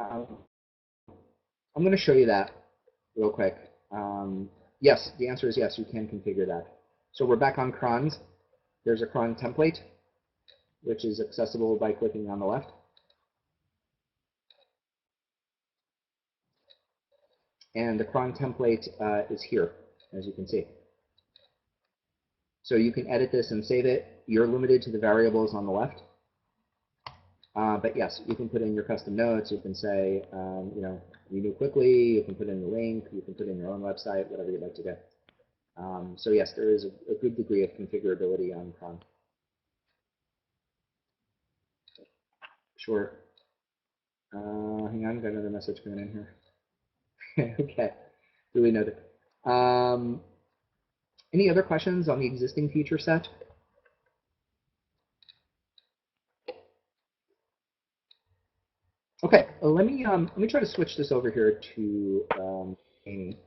I'm going to show you that real quick. Yes, the answer is yes, you can configure that. So we're back on crons. There's a cron template, which is accessible by clicking on the left. And the cron template is here, as you can see. So you can edit this and save it. You're limited to the variables on the left. But yes, you can put in your custom notes. You can say, you know, renew quickly. You can put in the link. You can put in your own website, whatever you'd like to do. So yes, there is a good degree of configurability on cron. Sure. Hang on, got another message coming in here. Okay, duly noted. Any other questions on the existing feature set? Okay, let me try to switch this over here to Amy.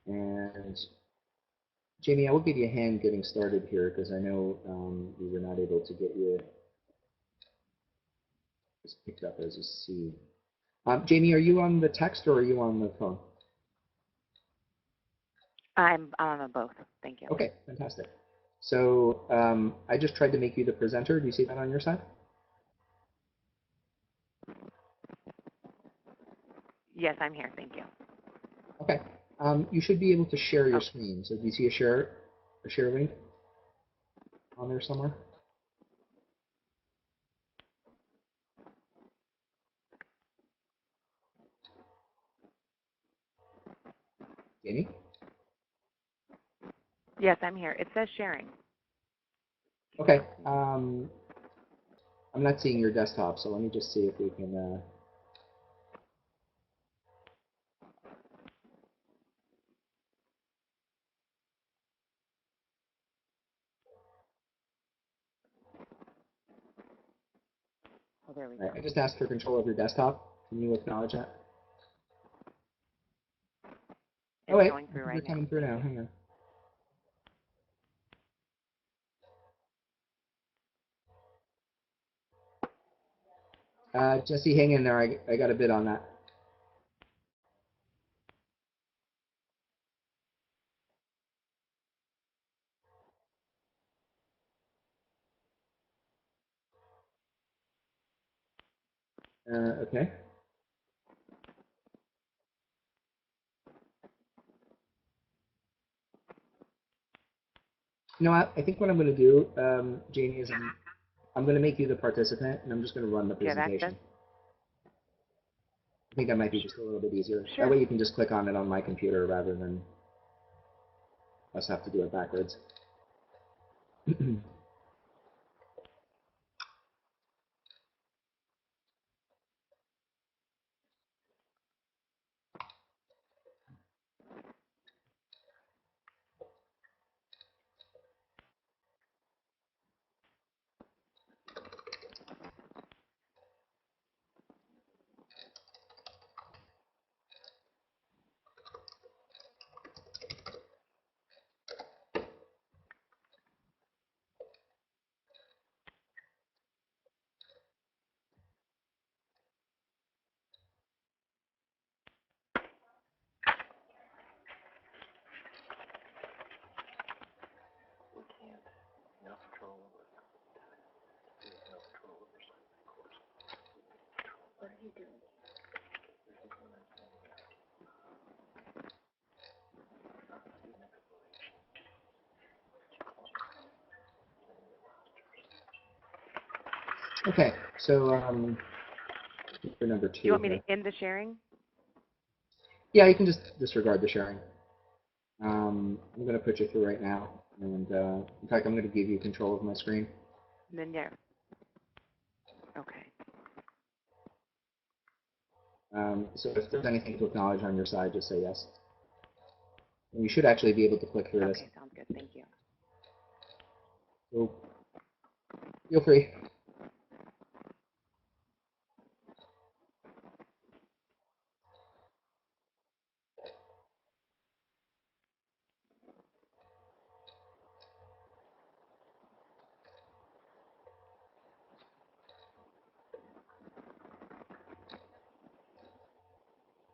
And Jamie, I will give you a hand getting started here because I know we were not able to get you picked up as you see. Jamie, are you on the text or are you on the phone? I'm on both. Thank you. Okay, fantastic. So I just tried to make you the presenter. Do you see that on your side? Yes, I'm here. Thank you. Okay. You should be able to share your screen. So do you see a share link on there somewhere? Jamie? Yes, I'm here. It says sharing. Okay. I'm not seeing your desktop, so let me just see if we can. Oh, there we go. I just asked for control of your desktop. Can you acknowledge that? It's oh wait, going through right you're coming through now. Hang on. Jesse, hang in there. I got a bit on that. Okay. You know what? I think what I'm going to do, Jamie, is I'm going to make you the participant, and I'm just going to run the presentation. I think that might be just a little bit easier. Sure. That way you can just click on it on my computer rather than us have to do it backwards. What are you doing? Okay, so for number 2. Do you want me to end the sharing? Yeah, you can just disregard the sharing. I'm going to put you through right now, and in fact, I'm going to give you control of my screen. And then yeah. Okay. So if there's anything to acknowledge on your side, just say yes. And you should actually be able to click through this. Okay, sounds good. Thank you. So feel free.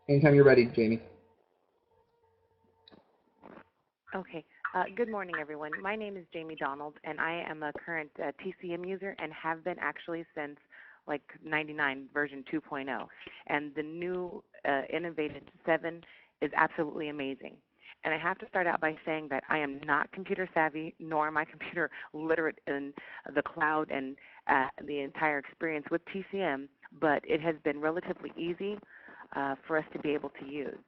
Anytime you're ready, Jamie. Okay. Good morning, everyone. My name is Jamie Donald, and I am a current TCM user and have been actually since like 99 version 2.0. And the new innovated 7 is absolutely amazing. And I have to start out by saying that I am not computer savvy, nor am I computer literate in the cloud and the entire experience with TCM, but it has been relatively easy for us to be able to use.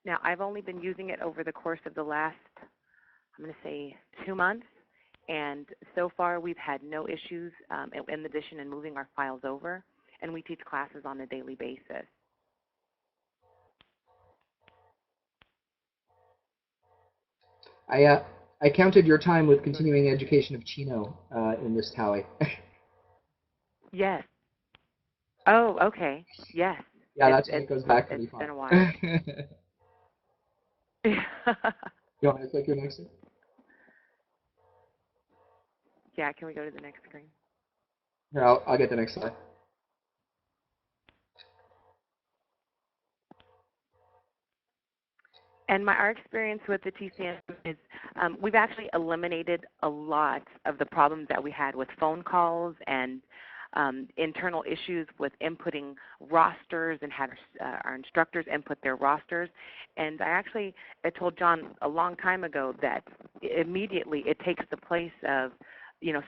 Now, I've only been using it over the course of the last, I'm going to say, 2 months, and so far we've had no issues in addition in moving our files over, and we teach classes on a daily basis. I counted your time with continuing education of Chino in this tally. Yes. Oh, okay. Yes. Yeah, that's when it goes back pretty far. It's been a while. You want me to click your next one? Yeah, can we go to the next screen? Here, I'll get the next slide. And our experience with the TCM is we've actually eliminated a lot of the problems that we had with phone calls and internal issues with inputting rosters and had our instructors input their rosters. And I told John a long time ago that immediately it takes the place of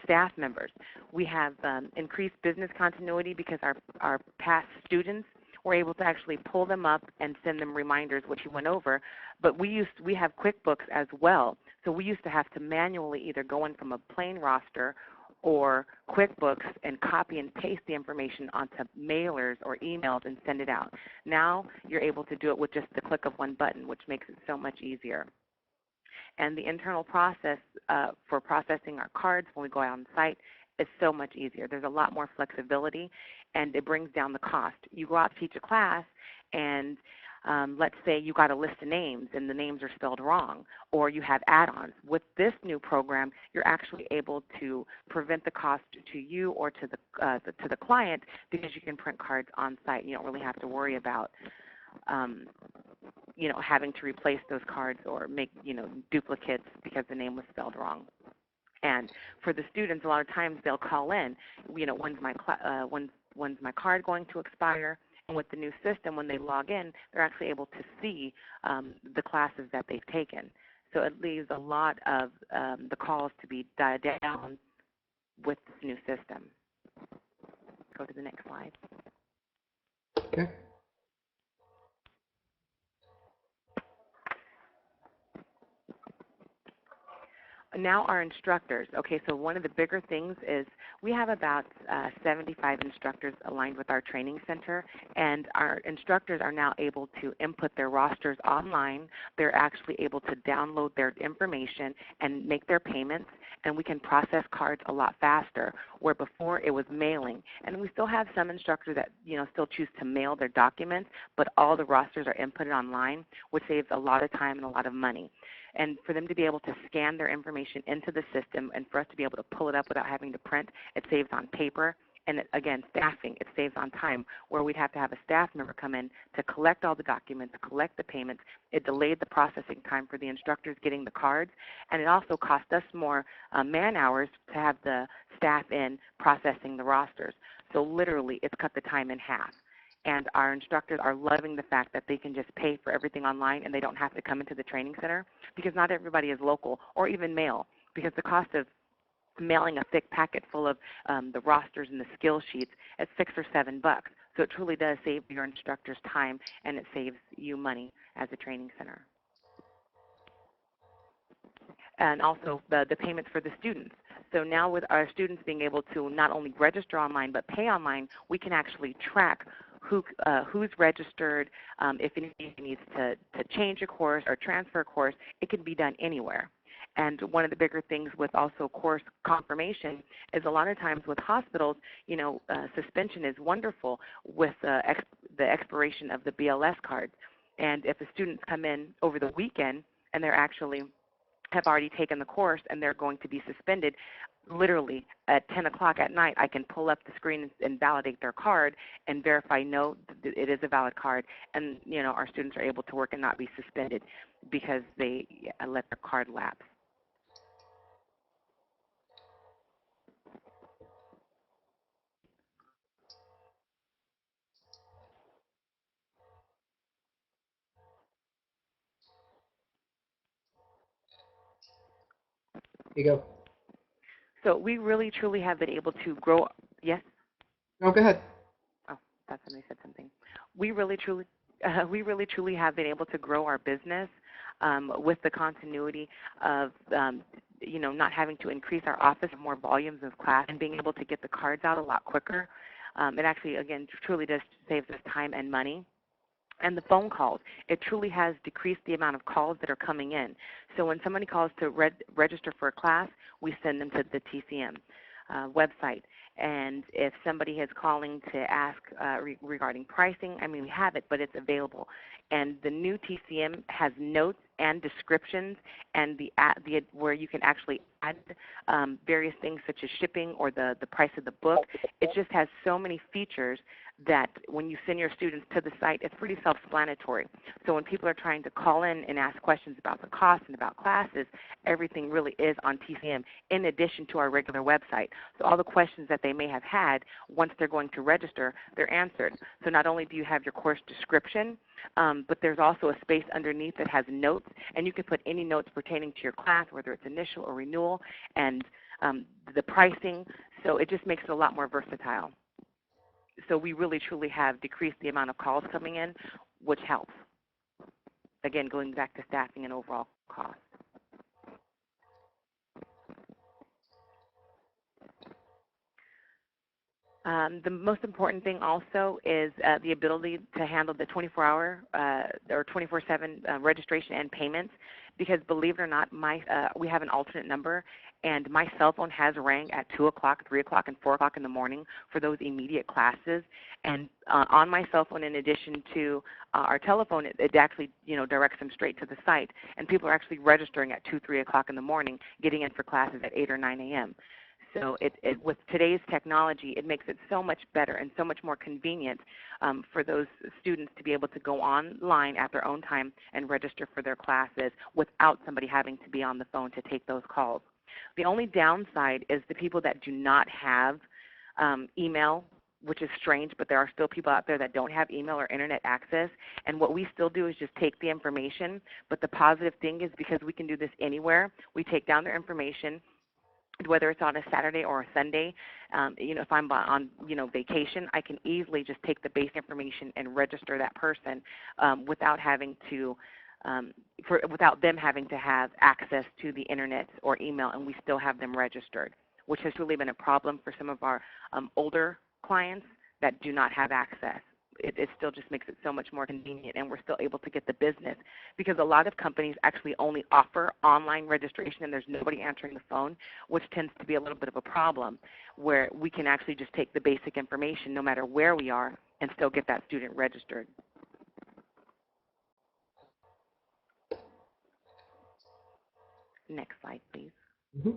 staff members. We have increased business continuity because our past students were able to actually pull them up and send them reminders, which he went over. But we have QuickBooks as well. So we used to have to manually either go in from a plain roster or QuickBooks and copy and paste the information onto mailers or emails and send it out. Now you're able to do it with just the click of one button, which makes it so much easier. And the internal process for processing our cards when we go out on site is so much easier. There's a lot more flexibility, and it brings down the cost. You go out to teach a class, and let's say you got a list of names and the names are spelled wrong, or you have add-ons. With this new program, you're actually able to prevent the cost to you or to the client because you can print cards on site. You don't really have to worry about having to replace those cards or make duplicates because the name was spelled wrong. And for the students, a lot of times they'll call in, when's my card going to expire? And with the new system, when they log in, they're actually able to see the classes that they've taken. So it leaves a lot of the calls to be dialed down with this new system. Go to the next slide. Okay. Now our instructors. Okay, so one of the bigger things is we have about 75 instructors aligned with our training center, and our instructors are now able to input their rosters online. They're actually able to download their information and make their payments, and we can process cards a lot faster, where before it was mailing. And we still have some instructors that still choose to mail their documents, but all the rosters are inputted online, which saves a lot of time and a lot of money. And for them to be able to scan their information into the system and for us to be able to pull it up without having to print, it saves on paper. And again, staffing, it saves on time, where we'd have to have a staff member come in to collect all the documents, collect the payments. It delayed the processing time for the instructors getting the cards, and it also cost us more man hours to have the staff in processing the rosters. So literally, it's cut the time in half. And our instructors are loving the fact that they can just pay for everything online and they don't have to come into the training center, because not everybody is local or even mail, because the cost of mailing a thick packet full of the rosters and the skill sheets is $6 or $7. So it truly does save your instructors time, and it saves you money as a training center. And also the payments for the students. So now with our students being able to not only register online but pay online, we can actually track who's registered. If anybody needs to change a course or transfer a course, it can be done anywhere. And one of the bigger things with also course confirmation is a lot of times with hospitals, suspension is wonderful with the expiration of the BLS cards. And if the students come in over the weekend and they're actually have already taken the course and they're going to be suspended, literally at 10 o'clock at night, I can pull up the screen and validate their card and verify, no, it is a valid card. And, our students are able to work and not be suspended because they let their card lapse. Here you go. So we really, truly have been able to grow. Yes? No, go ahead. Oh, that's when I said something. We really, truly have been able to grow our business with the continuity of, not having to increase our office, more volumes of class, and being able to get the cards out a lot quicker. It actually, again, truly does save us time and money. And the phone calls, it truly has decreased the amount of calls that are coming in. So when somebody calls to register for a class, we send them to the TCM website. And if somebody is calling to ask regarding pricing, we have it, but it's available. And the new TCM has notes and descriptions, and where you can actually add various things such as shipping or the price of the book. It just has so many features that when you send your students to the site, it's pretty self-explanatory. So when people are trying to call in and ask questions about the cost and about classes, everything really is on TCM in addition to our regular website. So all the questions that they may have had, once they're going to register, they're answered. So not only do you have your course description, but there's also a space underneath that has notes, and you can put any notes pertaining to your class, whether it's initial or renewal, and the pricing. So it just makes it a lot more versatile. So we really, truly have decreased the amount of calls coming in, which helps. Again, going back to staffing and overall cost. The most important thing also is the ability to handle the 24-hour or 24/7 registration and payments, because believe it or not, we have an alternate number, and my cell phone has rang at 2 o'clock, 3 o'clock, and 4 o'clock in the morning for those immediate classes. And on my cell phone, in addition to our telephone, it actually directs them straight to the site. And people are actually registering at 2, 3 o'clock in the morning, getting in for classes at 8 or 9 a.m. So with today's technology, it makes it so much better and so much more convenient for those students to be able to go online at their own time and register for their classes without somebody having to be on the phone to take those calls. The only downside is the people that do not have email, which is strange, but there are still people out there that don't have email or internet access. And what we still do is just take the information. But the positive thing is, because we can do this anywhere, we take down their information, whether it's on a Saturday or a Sunday. If I'm on vacation, I can easily just take the base information and register that person without having to without them having to have access to the internet or email, and we still have them registered, which has really been a problem for some of our older clients that do not have access. It still just makes it so much more convenient, and we're still able to get the business, because a lot of companies actually only offer online registration and there's nobody answering the phone, which tends to be a little bit of a problem, where we can actually just take the basic information no matter where we are and still get that student registered. Next slide, please. Mm-hmm.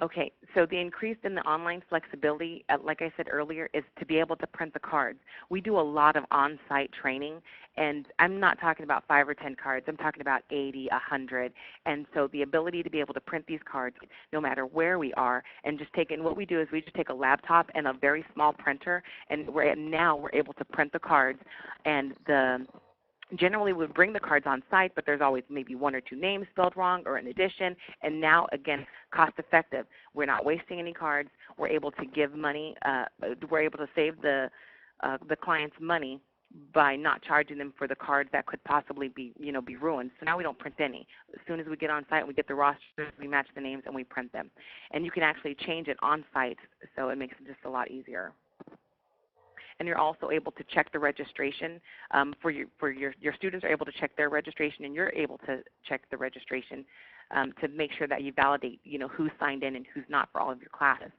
Okay, so the increase in the online flexibility, like I said earlier, is to be able to print the cards. We do a lot of on-site training, and I'm not talking about 5 or 10 cards. I'm talking about 80, 100. And so the ability to be able to print these cards no matter where we are, and what we do is we just take a laptop and a very small printer, and now we're able to print the cards. And generally, we bring the cards on site, but there's always maybe 1 or 2 names spelled wrong or an addition. And now, again, cost effective. We're not wasting any cards. We're able to give money. We're able to save the client's money by not charging them for the cards that could possibly be ruined. So now we don't print any. As soon as we get on site, we get the rosters, we match the names, and we print them. And you can actually change it on site, so it makes it just a lot easier. And you're also able to check the registration your students are able to check their registration, and you're able to check the registration to make sure that you validate who's signed in and who's not for all of your classes.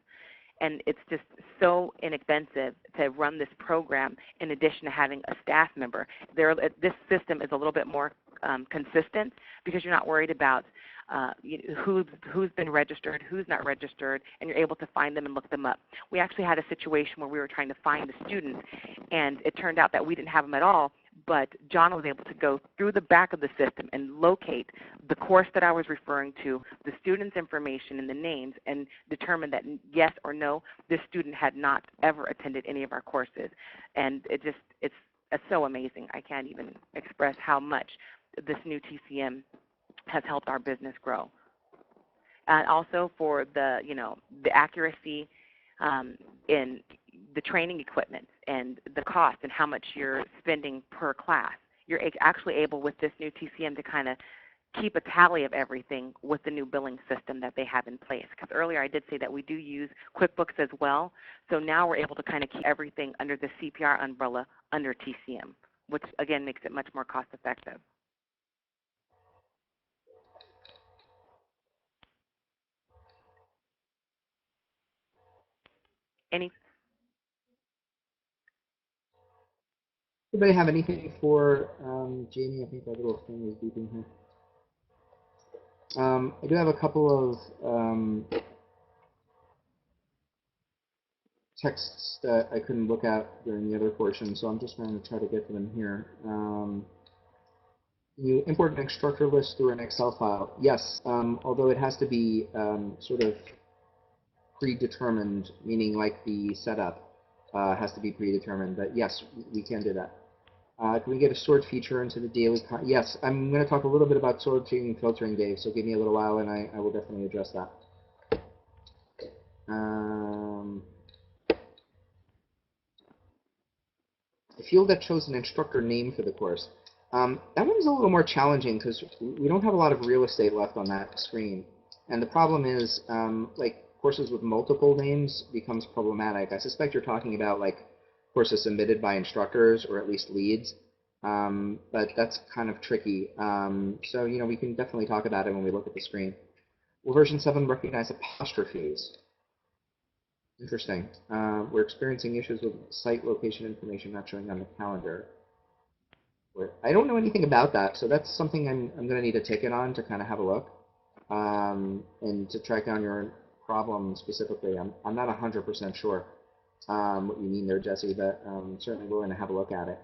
And it's just so inexpensive to run this program in addition to having a staff member. This system is a little bit more consistent, because you're not worried about who's been registered, who's not registered, and you're able to find them and look them up. We actually had a situation where we were trying to find the students, and it turned out that we didn't have them at all, but John was able to go through the back of the system and locate the course that I was referring to, the student's information and the names, and determine that yes or no, this student had not ever attended any of our courses. And it's so amazing. I can't even express how much this new TCM has helped our business grow. And also for the accuracy in the training equipment and the cost and how much you're spending per class. You're actually able with this new TCM to kind of keep a tally of everything with the new billing system that they have in place. Because earlier I did say that we do use QuickBooks as well. So now we're able to kind of keep everything under the CPR umbrella under TCM, which again makes it much more cost effective. Anybody have anything for Jamie? I think that little thing is beeping here. I do have a couple of texts that I couldn't look at during the other portion, so I'm just going to try to get to them here. You import an instructor list through an Excel file. Yes, although it has to be sort of predetermined, meaning like the setup has to be predetermined, but yes, we can do that. Can we get a sort feature into the daily? Yes, I'm going to talk a little bit about sorting and filtering, Dave, so give me a little while and I will definitely address that. The field that shows an instructor name for the course. That one's a little more challenging because we don't have a lot of real estate left on that screen. And the problem is, like, courses with multiple names becomes problematic. I suspect you're talking about, like, courses submitted by instructors or at least leads. But that's kind of tricky. So, we can definitely talk about it when we look at the screen. Will version 7 recognize apostrophes? Interesting. We're experiencing issues with site location information not showing on the calendar. I don't know anything about that, so that's something I'm going to need a ticket on to kind of have a look and to track down your problem specifically. I'm not 100% sure what you mean there, Jesse, but I'm certainly willing to have a look at it.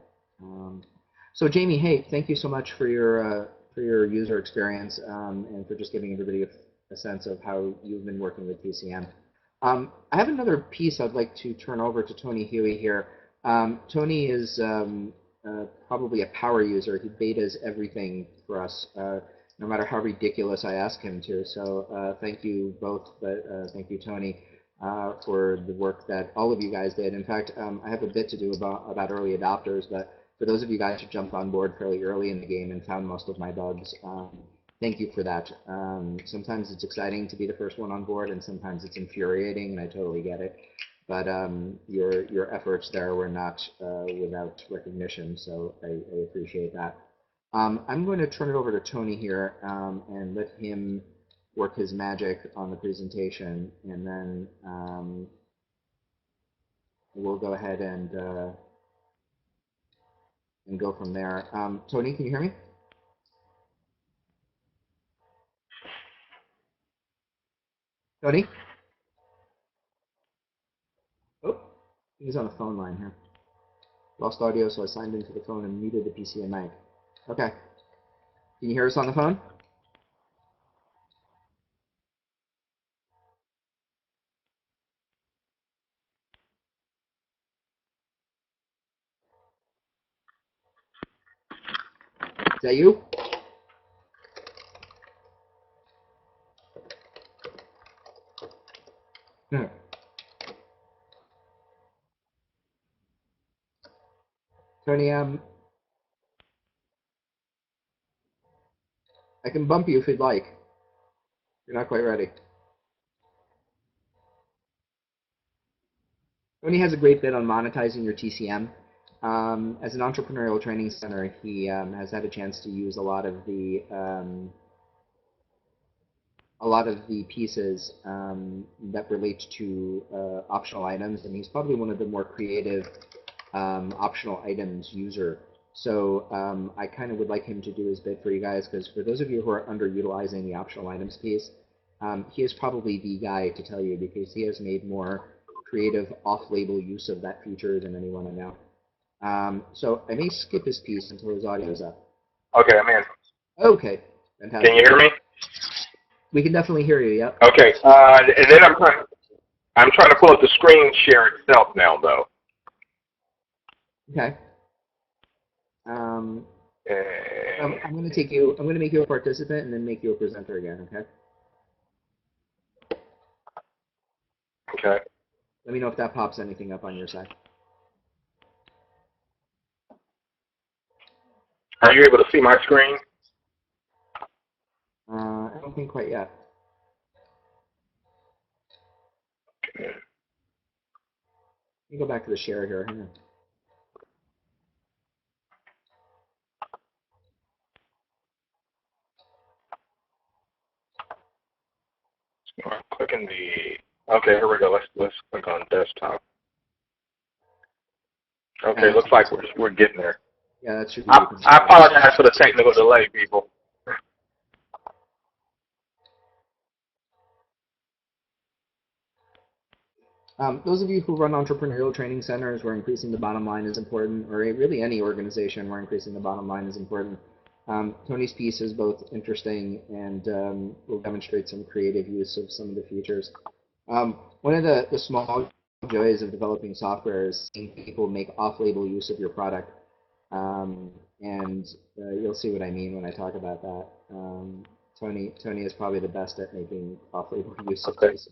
So Jamie, hey, thank you so much for your user experience and for just giving everybody a sense of how you've been working with TCM. I have another piece I'd like to turn over to Tony Huey here. Tony is probably a power user. He betas everything for us, no matter how ridiculous I ask him to. So thank you both, but thank you, Tony, for the work that all of you guys did. In fact, I have a bit to do about early adopters, but for those of you guys who jumped on board fairly early in the game and found most of my bugs, thank you for that. Sometimes it's exciting to be the first one on board, and sometimes it's infuriating, and I totally get it. But your efforts there were not without recognition, so I appreciate that. I'm going to turn it over to Tony here and let him work his magic on the presentation, and then we'll go ahead and go from there. Tony, can you hear me? Tony? Oh, he's on a phone line here. Lost audio, so I signed into the phone and muted the PC and mic. Okay. Can you hear us on the phone? Is that you? Hmm. Tony, I can bump you if you'd like. You're not quite ready. Tony has a great bit on monetizing your TCM. As an entrepreneurial training center, he has had a chance to use a lot of the pieces that relate to optional items, and he's probably one of the more creative optional items user. So I kind of would like him to do his bit for you guys, because for those of you who are underutilizing the optional items piece, he is probably the guy to tell you, because he has made more creative off-label use of that feature than anyone I know. So I may skip his piece until his audio is up. Okay, I'm in. Okay, fantastic. Can you hear me? We can definitely hear you, yep. Okay, and then I'm trying to pull up the screen share itself now, though. Okay. I'm going to make you a participant and then make you a presenter again, okay? Okay. Let me know if that pops anything up on your side. Are you able to see my screen? I don't think quite yet. Okay. Let me go back to the share here. Hang on. So I'm clicking the. Okay, here we go. Let's click on desktop. Okay, looks like we're getting there. Yeah, that should be. I apologize for the technical delay, people. Those of you who run entrepreneurial training centers where increasing the bottom line is important, or really any organization where increasing the bottom line is important, Tony's piece is both interesting and will demonstrate some creative use of some of the features. One of the small joys of developing software is seeing people make off-label use of your product. And you'll see what I mean when I talk about that. Tony is probably the best at making off-label use of this.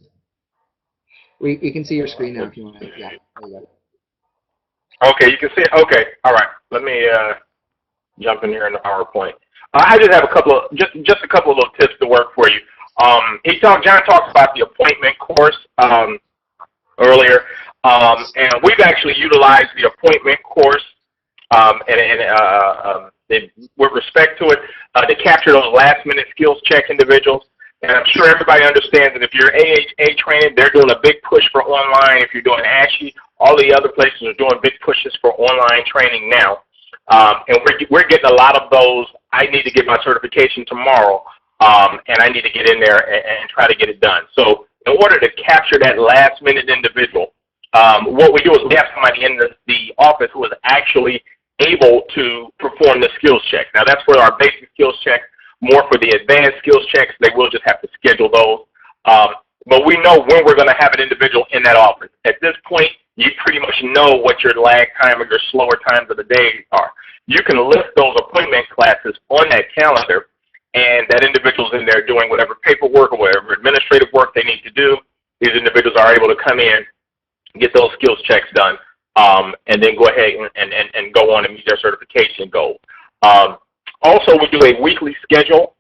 You can see your screen now if you want to. Yeah, there you go. Okay, you can see it. Okay, all right. Let me jump in here in the PowerPoint. I just have a couple of just a couple of little tips to work for you. John talked about the appointment course earlier, and we've actually utilized the appointment course with respect to it to capture those last-minute skills check individuals. And I'm sure everybody understands that if you're AHA training, they're doing a big push for online. If you're doing ASHI, all the other places are doing big pushes for online training now. And we're getting a lot of those. I need to get my certification tomorrow, and I need to get in there and try to get it done. So in order to capture that last-minute individual, what we do is we have somebody in the office who is actually able to perform the skills check. Now, that's for our basic skills check. More for the advanced skills checks, they will just have to schedule those. But we know when we're going to have an individual in that office. At this point, you pretty much know what your lag time or your slower times of the day are. You can list those appointment classes on that calendar, and that individual's in there doing whatever paperwork or whatever administrative work they need to do. These individuals are able to come in, get those skills checks done, and then go ahead and go on and meet their certification goal. Also, we do a weekly schedule,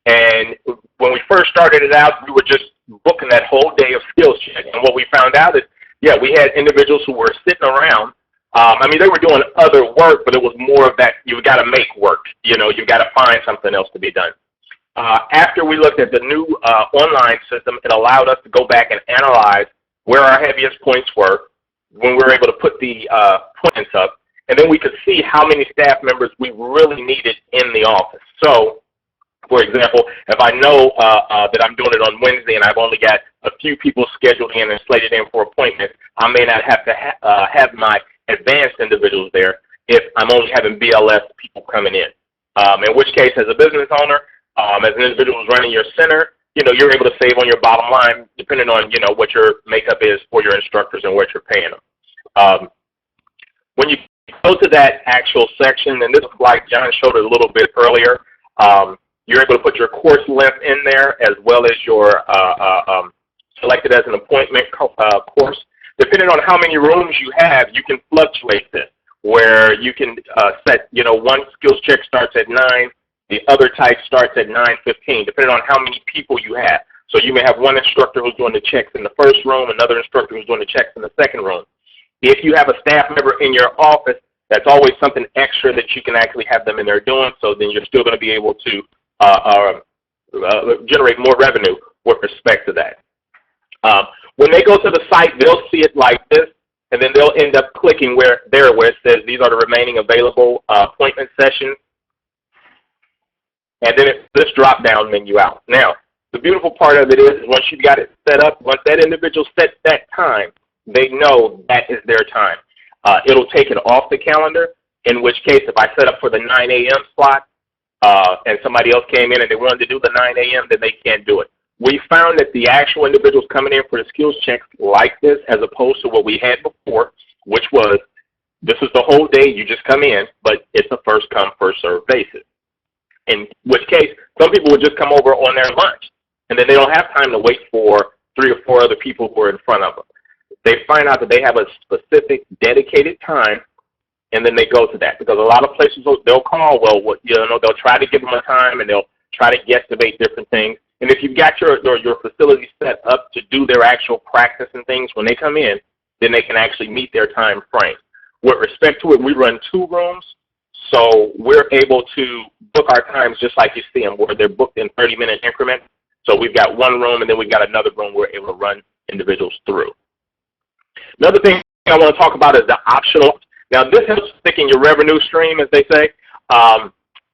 and when we first started it out, we were just booking that whole day of skills check. And what we found out is, yeah, we had individuals who were sitting around. I mean, they were doing other work, but it was more of that you've got to make work. You know, you've got to find something else to be done. After we looked at the new online system, it allowed us to go back and analyze where our heaviest points were when we were able to put the points up. And then we could see how many staff members we really needed in the office. So, for example, if I know that I'm doing it on Wednesday and I've only got a few people scheduled in and slated in for appointments, I may not have to have my advanced individuals there if I'm only having BLS people coming in. In which case, as a business owner, as an individual who's running your center, you know, you're able to save on your bottom line depending on, you know, what your makeup is for your instructors and what you're paying them. When you go to that actual section, and this is like John showed it a little bit earlier, you're able to put your course length in there as well as your selected as an appointment course. Depending on how many rooms you have, you can fluctuate this, where you can set, you know, one skills check starts at 9, the other type starts at 9:15, depending on how many people you have. So you may have one instructor who's doing the checks in the first room, another instructor who's doing the checks in the second room. If you have a staff member in your office, that's always something extra that you can actually have them in there doing, so then you're still going to be able to generate more revenue with respect to that. When they go to the site, they'll see it like this. and then they'll end up clicking where it says these are the remaining available appointment sessions, and then it's this drop-down menu out. Now, the beautiful part of it is once you've got it set up, once that individual sets that time, they know that is their time. It'll take it off the calendar, in which case if I set up for the 9 a.m. slot and somebody else came in and they wanted to do the 9 a.m., then they can't do it. We found that the actual individuals coming in for the skills checks like this as opposed to what we had before, which was this is the whole day, you just come in, but it's a first come, first served basis. In which case, some people would just come over on their lunch, and then they don't have time to wait for 3 or 4 other people who are in front of them. They find out that they have a specific dedicated time, and then they go to that. Because a lot of places, they'll call, they'll try to give them a time, and they'll try to guesstimate different things. And if you've got your facility set up to do their actual practice and things when they come in, then they can actually meet their time frame. With respect to it, we run 2 rooms, so we're able to book our times just like you see them, where they're booked in 30-minute increments. So we've got 1 room, and then we've got another room we're able to run individuals through. Another thing I want to talk about is the optional. Now, this helps stick in your revenue stream, as they say.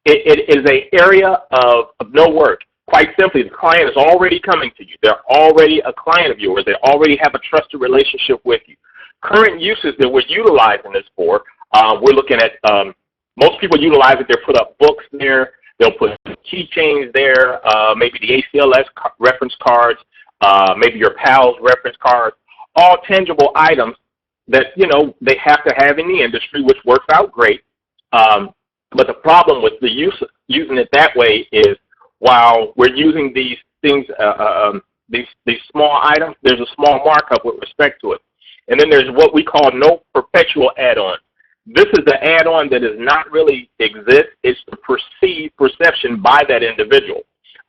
It is an area of no work. Quite simply, the client is already coming to you. They're already a client of yours. They already have a trusted relationship with you. Current uses that we're utilizing this for, we're looking at, most people utilize it. They'll put up books there. They'll put keychains there, maybe the ACLS reference cards, maybe your PALS reference cards, all tangible items that, they have to have in the industry, which works out great. But the problem with the using it that way is while we're using these things, these small items, there's a small markup with respect to it. And then there's what we call no perpetual add-on. This is the add-on that does not really exist. It's the perceived perception by that individual.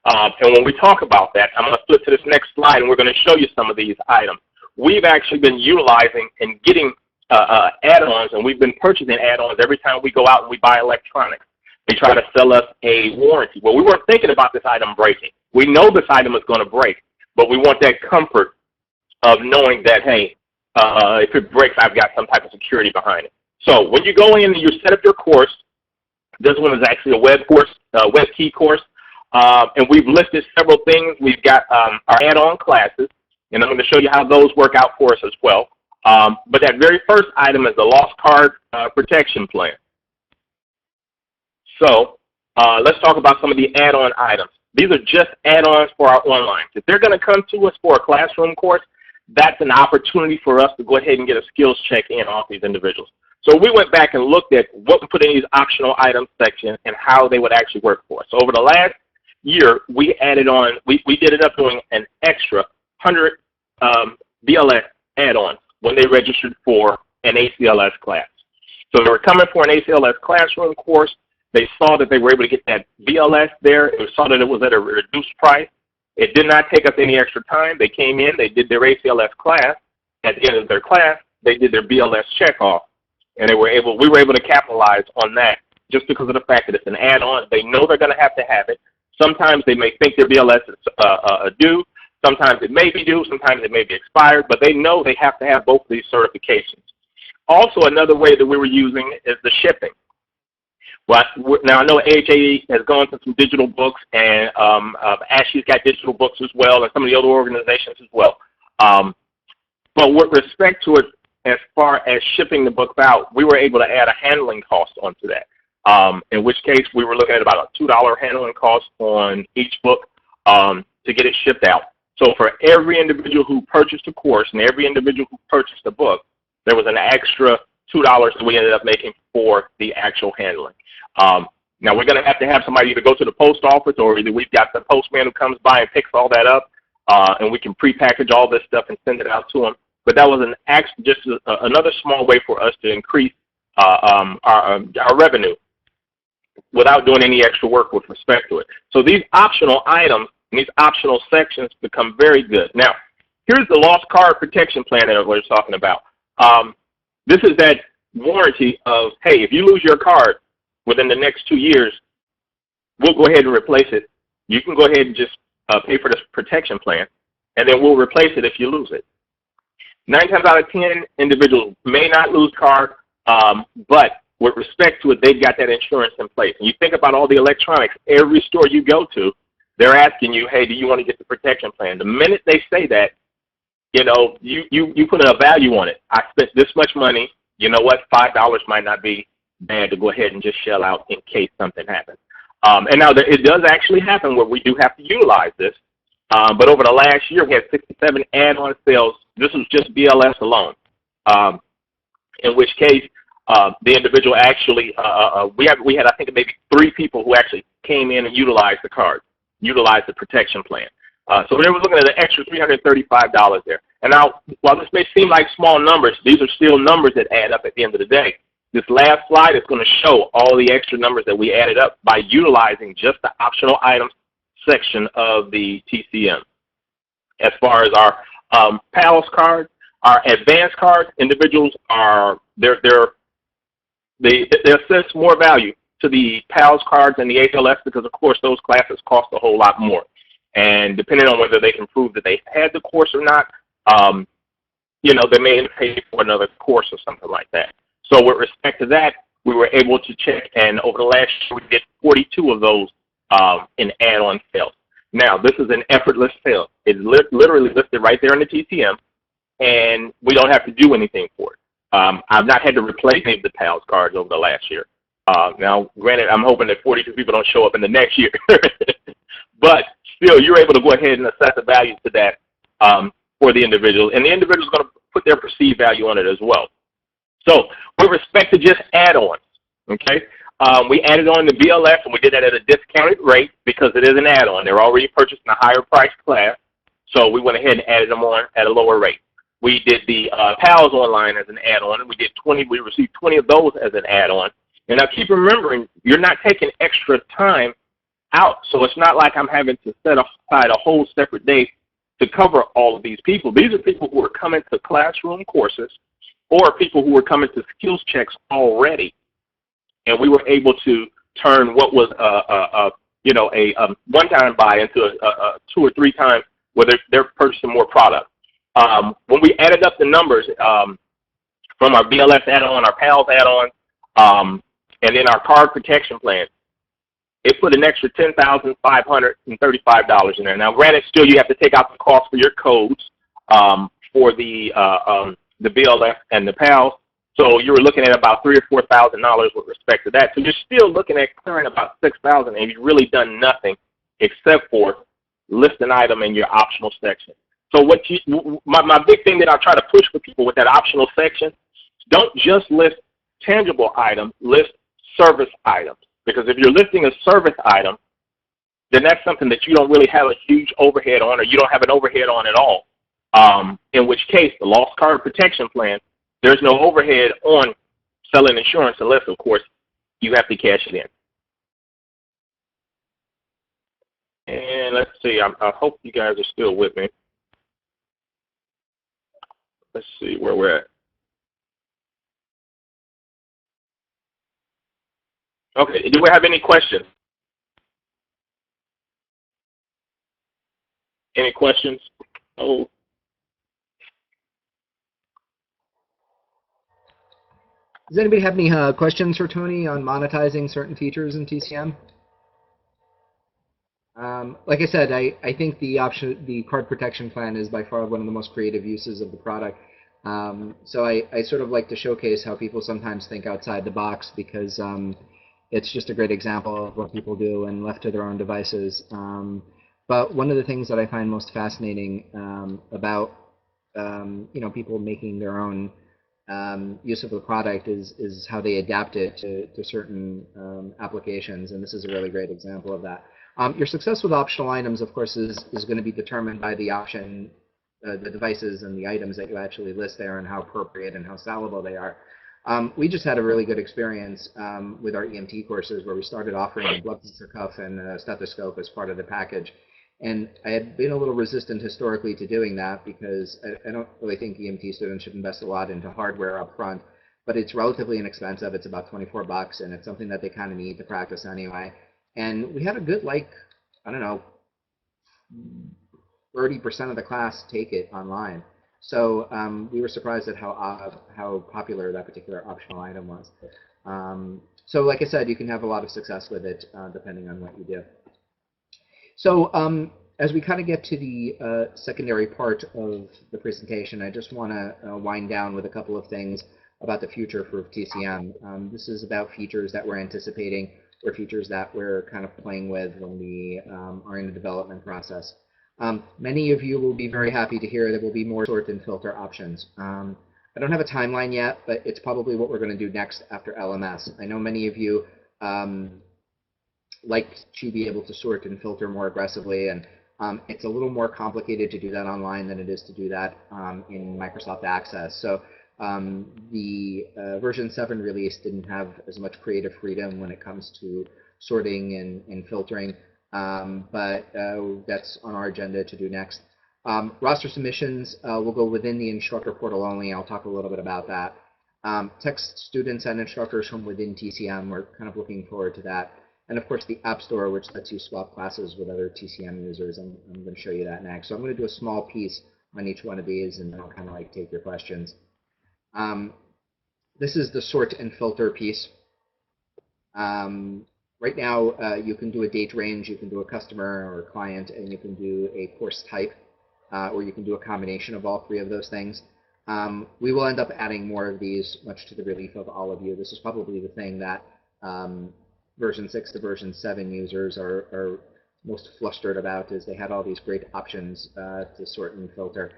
And when we talk about that, I'm going to flip to this next slide, and we're going to show you some of these items. We've actually been utilizing and getting add-ons, and we've been purchasing add-ons every time we go out and we buy electronics. They try to sell us a warranty. Well, we weren't thinking about this item breaking. We know this item is going to break, but we want that comfort of knowing that, hey, if it breaks, I've got some type of security behind it. So when you go in and you set up your course, this one is actually a web course, web key course, and we've listed several things. We've got our add-on classes, and I'm going to show you how those work out for us as well. But that very first item is the lost card protection plan. So let's talk about some of the add-on items. These are just add-ons for our online. If they're going to come to us for a classroom course, that's an opportunity for us to go ahead and get a skills check in off these individuals. So we went back and looked at what we put in these optional items section and how they would actually work for us. So over the last year, we added on, we did it up doing an extra 100 BLS add-ons when they registered for an ACLS class. So they were coming for an ACLS classroom course. They saw that they were able to get that BLS there. They saw that it was at a reduced price. It did not take us any extra time. They came in, they did their ACLS class. At the end of their class, they did their BLS checkoff, and we were able to capitalize on that just because of the fact that it's an add-on. They know they're going to have it. Sometimes they may think their BLS is due. Sometimes it may be due. Sometimes it may be expired, but they know they have to have both of these certifications. Also, another way that we were using is the shipping. Well, now I know AHA has gone to some digital books, and ASHI's got digital books as well, and some of the other organizations as well. But with respect to it, as far as shipping the book out, we were able to add a handling cost onto that, in which case we were looking at about a $2 handling cost on each book to get it shipped out. So for every individual who purchased a course and every individual who purchased a book, there was an extra $2 that we ended up making for the actual handling. Now we're going to have somebody either go to the post office, or either we've got the postman who comes by and picks all that up, and we can prepackage all this stuff and send it out to them. But that was just another small way for us to increase our revenue without doing any extra work with respect to it. So these optional items and these optional sections become very good. Now, here's the lost card protection plan that we're talking about. This is that warranty of, hey, if you lose your card within the next 2 years, we'll go ahead and replace it. You can go ahead and just pay for this protection plan, and then we'll replace it if you lose it. 9 times out of 10, individuals may not lose card, but with respect to it, they've got that insurance in place. And you think about all the electronics, every store you go to, they're asking you, hey, do you want to get the protection plan? The minute they say that, you know, you put a value on it. I spent this much money. You know what? $5 might not be bad to go ahead and just shell out in case something happens. And now it does actually happen where we do have to utilize this. But over the last year, we had 67 add-on sales. This was just BLS alone. In which case, the individual actually, we had I think maybe 3 people who actually came in and utilized the card, utilized the protection plan. So they were looking at an extra $335 there. And now, while this may seem like small numbers, these are still numbers that add up at the end of the day. This last slide is going to show all the extra numbers that we added up by utilizing just the optional items section of the TCM. As far as our PALS cards, our advanced cards, individuals are they assess more value to the PALS cards and the HLS because, of course, those classes cost a whole lot more. And depending on whether they can prove that they had the course or not, you know, they may pay for another course or something like that. So with respect to that, we were able to check, and over the last year, we did 42 of those in add-on sales. Now, this is an effortless sale. It's literally listed right there in the TCM, and we don't have to do anything for it. I've not had to replace any of the PALS cards over the last year. Now, granted, I'm hoping that 42 people don't show up in the next year. But still, you're able to go ahead and assess the value to that for the individual, and the individual is going to put their perceived value on it as well. So with respect to just add-ons, okay, we added on the BLS, and we did that at a discounted rate because it is an add-on. They're already purchased in a higher price class, so we went ahead and added them on at a lower rate. We did the PALS online as an add-on, and we received 20 of those as an add-on. And now keep remembering, you're not taking extra time out, so it's not like I'm having to set aside a whole separate day to cover all of these people. These are people who are coming to classroom courses or people who were coming to skills checks already, and we were able to turn what was a one-time buy into a 2 or 3 times where they're purchasing more product. When we added up the numbers from our BLS add-on, our PALS add-on, and then our card protection plan, it put an extra $10,535 in there. Now, granted, still you have to take out the cost for your codes for the BLS and the PALS. So you were looking at about $3,000 or $4,000 with respect to that. So you're still looking at clearing about $6,000, and you've really done nothing except for list an item in your optional section. So my big thing that I try to push for people with that optional section, don't just list tangible items, list service items. Because if you're listing a service item, then that's something that you don't really have a huge overhead on, or you don't have an overhead on at all. In which case, the lost card protection plan, there's no overhead on selling insurance unless, of course, you have to cash it in. And let's see, I hope you guys are still with me. Let's see where we're at. Okay, do we have any questions? Any questions? Oh. Does anybody have any questions for Tony on monetizing certain features in TCM? Like I said, I think the card protection plan is by far one of the most creative uses of the product. So I sort of like to showcase how people sometimes think outside the box because it's just a great example of what people do and left to their own devices. But one of the things that I find most fascinating about people making their own use of the product is how they adapt it to certain applications, and this is a really great example of that. Your success with optional items, of course, is going to be determined by the option, the devices and the items that you actually list there and how appropriate and how sellable they are. We just had a really good experience with our EMT courses where we started offering a blood pressure cuff and a stethoscope as part of the package. And I had been a little resistant historically to doing that because I don't really think EMT students should invest a lot into hardware up front, but it's relatively inexpensive. It's about $24, and it's something that they kind of need to practice anyway. And we had a good, 30% of the class take it online. So we were surprised at how popular that particular optional item was. So like I said, you can have a lot of success with it depending on what you do. So as we kind of get to the secondary part of the presentation, I just want to wind down with a couple of things about the future for TCM. This is about features that we're anticipating or features that we're kind of playing with when we are in the development process. Many of you will be very happy to hear there will be more sort and filter options. I don't have a timeline yet, but it's probably what we're going to do next after LMS. I know many of you like to be able to sort and filter more aggressively, and it's a little more complicated to do that online than it is to do that in Microsoft Access. So the version 7 release didn't have as much creative freedom when it comes to sorting and filtering, but that's on our agenda to do next. Roster submissions will go within the instructor portal only. I'll talk a little bit about that. Text students and instructors from within TCM, we're kind of looking forward to that. And of course, the App Store, which lets you swap classes with other TCM users. I'm going to show you that next. So I'm going to do a small piece on each one of these, and then I'll kind of like take your questions. This is the sort and filter piece. Right now, you can do a date range, you can do a customer or a client, and you can do a course type, or you can do a combination of all three of those things. We will end up adding more of these, much to the relief of all of you. This is probably the thing that version 6 to version 7 users are most flustered about, is they had all these great options to sort and filter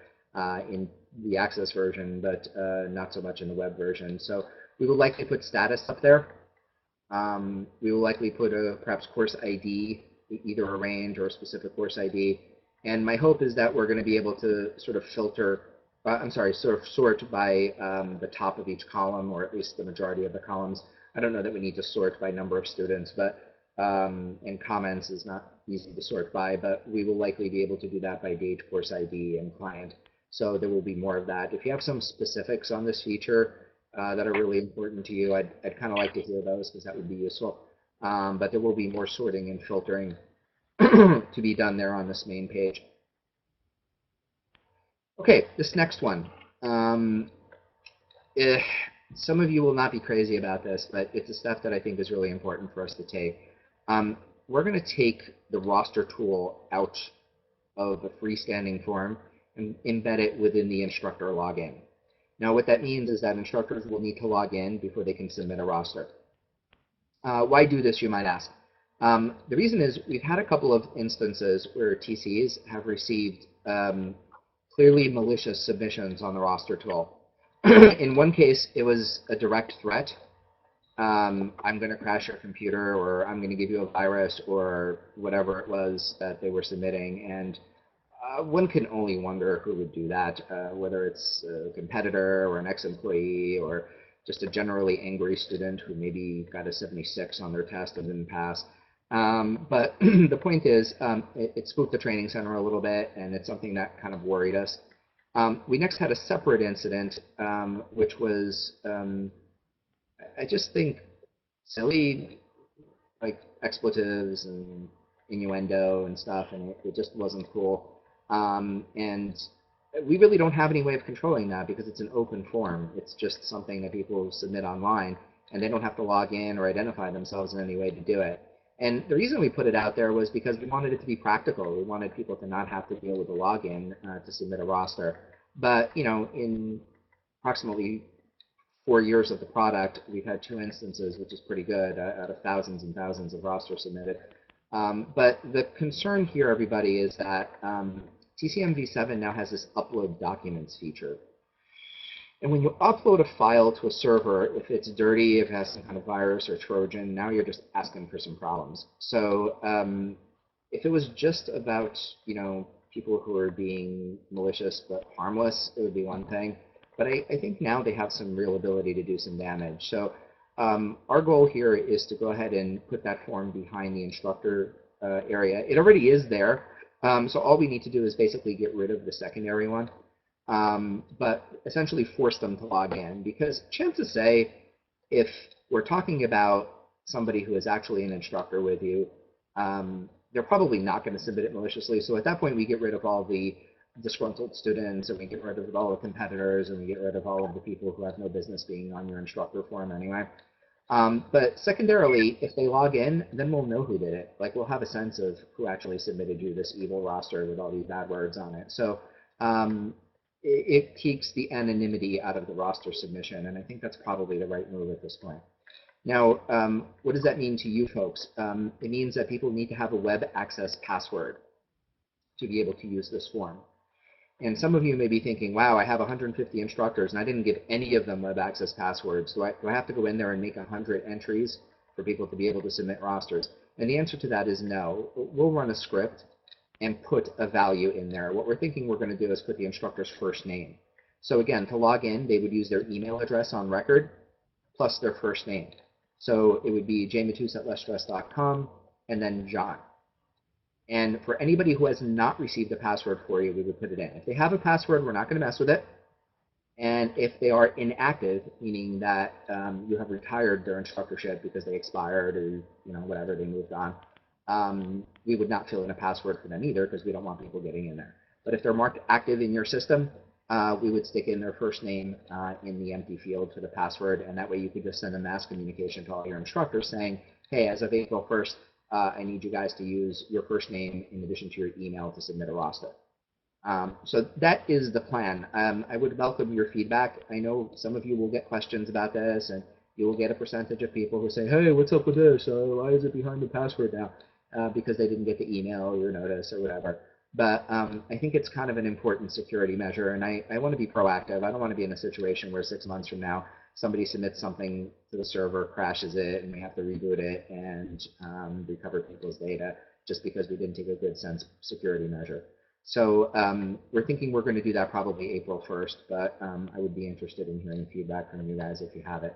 in the Access version, but not so much in the web version. So we will likely put status up there. We will likely put a perhaps course ID, either a range or a specific course ID. And my hope is that we're going to be able to sort of filter, sort of sort by the top of each column, or at least the majority of the columns. I don't know that we need to sort by number of students, but and comments is not easy to sort by, but we will likely be able to do that by date, course ID, and client. So there will be more of that. If you have some specifics on this feature that are really important to you, I'd kind of like to hear those, because that would be useful. But there will be more sorting and filtering to be done there on this main page. Okay, this next one. Some of you will not be crazy about this, but it's a step that I think is really important for us to take. We're going to take the roster tool out of a freestanding form and embed it within the instructor login. Now, what that means is that instructors will need to log in before they can submit a roster. Why do this, you might ask? The reason is we've had a couple of instances where TCs have received clearly malicious submissions on the roster tool. In one case, it was a direct threat. I'm going to crash your computer, or I'm going to give you a virus, or whatever it was that they were submitting. And one can only wonder who would do that, whether it's a competitor or an ex-employee or just a generally angry student who maybe got a 76 on their test and didn't pass. But the point is, it spooked the training center a little bit, and it's something that kind of worried us. We next had a separate incident, which was, I just think, silly, like expletives and innuendo and stuff, and it just wasn't cool. And we really don't have any way of controlling that, because it's an open form. It's just something that people submit online, and they don't have to log in or identify themselves in any way to do it. And the reason we put it out there was because we wanted it to be practical. We wanted people to not have to deal with a login to submit a roster. But you know, in approximately 4 years of the product, we've had 2 instances, which is pretty good, out of thousands and thousands of rosters submitted. But the concern here, everybody, is that TCM v7 now has this upload documents feature. And when you upload a file to a server, if it's dirty, if it has some kind of virus or Trojan, now you're just asking for some problems. So if it was just about, you know, people who are being malicious but harmless, it would be one thing. But I think now they have some real ability to do some damage. So our goal here is to go ahead and put that form behind the instructor area. It already is there. So all we need to do is basically get rid of the secondary one. But essentially force them to log in, because chances say, if we're talking about somebody who is actually an instructor with you, they're probably not going to submit it maliciously. So at that point, we get rid of all the disgruntled students, and we get rid of all the competitors, and we get rid of all of the people who have no business being on your instructor form anyway. But secondarily, if they log in, then we'll know who did it. Like, we'll have a sense of who actually submitted you this evil roster with all these bad words on it. So it takes the anonymity out of the roster submission, and I think that's probably the right move at this point. Now, what does that mean to you folks? It means that people need to have a web access password to be able to use this form. And some of you may be thinking, wow, I have 150 instructors and I didn't give any of them web access passwords. Do I have to go in there and make 100 entries for people to be able to submit rosters? And the answer to that is no. We'll run a script and put a value in there. What we're thinking we're going to do is put the instructor's first name. So again, to log in, they would use their email address on record plus their first name. So it would be jmatus@lessstress.com and then John. And for anybody who has not received a password for you, we would put it in. If they have a password, we're not going to mess with it. And if they are inactive, meaning that you have retired their instructorship because they expired or whatever, they moved on, we would not fill in a password for them either because we don't want people getting in there. But if they're marked active in your system, we would stick in their first name in the empty field for the password, and that way you could just send a mass communication to all your instructors saying, hey, as of April 1st, I need you guys to use your first name in addition to your email to submit a roster. So that is the plan. I would welcome your feedback. I know some of you will get questions about this, and you will get a percentage of people who say, hey, what's up with this? Why is it behind the password now? Because they didn't get the email or your notice or whatever. But I think it's kind of an important security measure, and I want to be proactive. I don't want to be in a situation where 6 months from now, somebody submits something to the server, crashes it, and we have to reboot it and recover people's data just because we didn't take a good sense security measure. So we're thinking we're going to do that probably April 1st, but I would be interested in hearing feedback from you guys if you have it.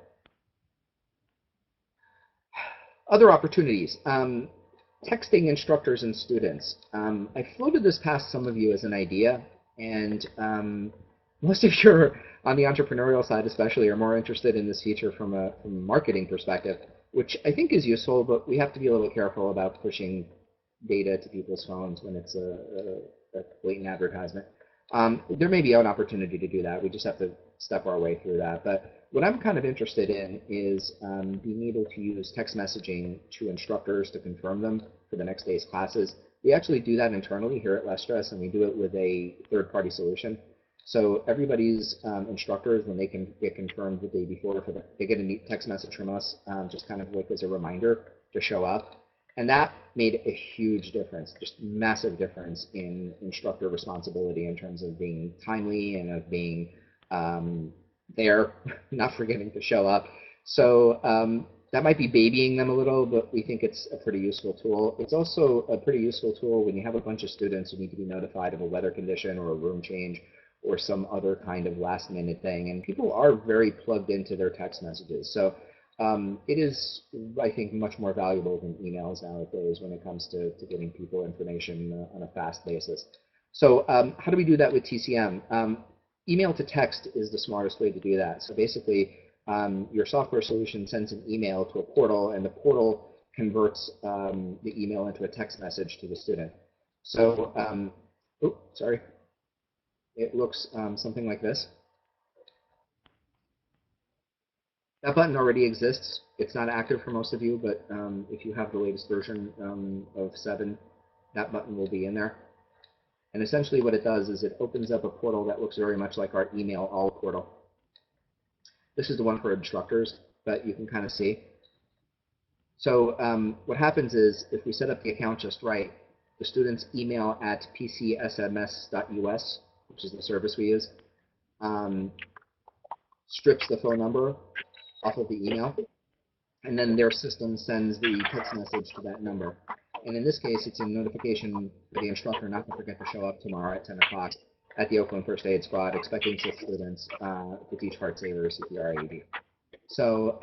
Other opportunities. Texting instructors and students. I floated this past some of you as an idea, and most of you are, on the entrepreneurial side especially, are more interested in this feature from a marketing perspective, which I think is useful, but we have to be a little careful about pushing data to people's phones when it's a blatant advertisement. There may be an opportunity to do that. We just have to step our way through that. But what I'm kind of interested in is being able to use text messaging to instructors to confirm them for the next day's classes. We actually do that internally here at Less Stress, and we do it with a third-party solution. So everybody's instructors, when they can get confirmed the day before, they get a text message from us, just kind of like as a reminder to show up. And that made a huge difference, just massive difference in instructor responsibility in terms of being timely and of being there, not forgetting to show up. So that might be babying them a little, but we think it's a pretty useful tool. It's also a pretty useful tool when you have a bunch of students who need to be notified of a weather condition or a room change or some other kind of last minute thing. And people are very plugged into their text messages. So it is, I think, much more valuable than emails nowadays when it comes to getting people information on a fast basis. So how do we do that with TCM? Email to text is the smartest way to do that. So basically, your software solution sends an email to a portal, and the portal converts the email into a text message to the student. So, sorry. It looks something like this. That button already exists. It's not active for most of you, but if you have the latest version of 7, that button will be in there. And essentially what it does is it opens up a portal that looks very much like our email all portal. This is the one for instructors, but you can kind of see. So what happens is if we set up the account just right, the student's email at pcsms.us, which is the service we use, strips the phone number off of the email, and then their system sends the text message to that number. And in this case, it's a notification for the instructor not to forget to show up tomorrow at 10 o'clock at the Oakland First Aid Squad, expecting 6 students to teach heart saver CPR AED. So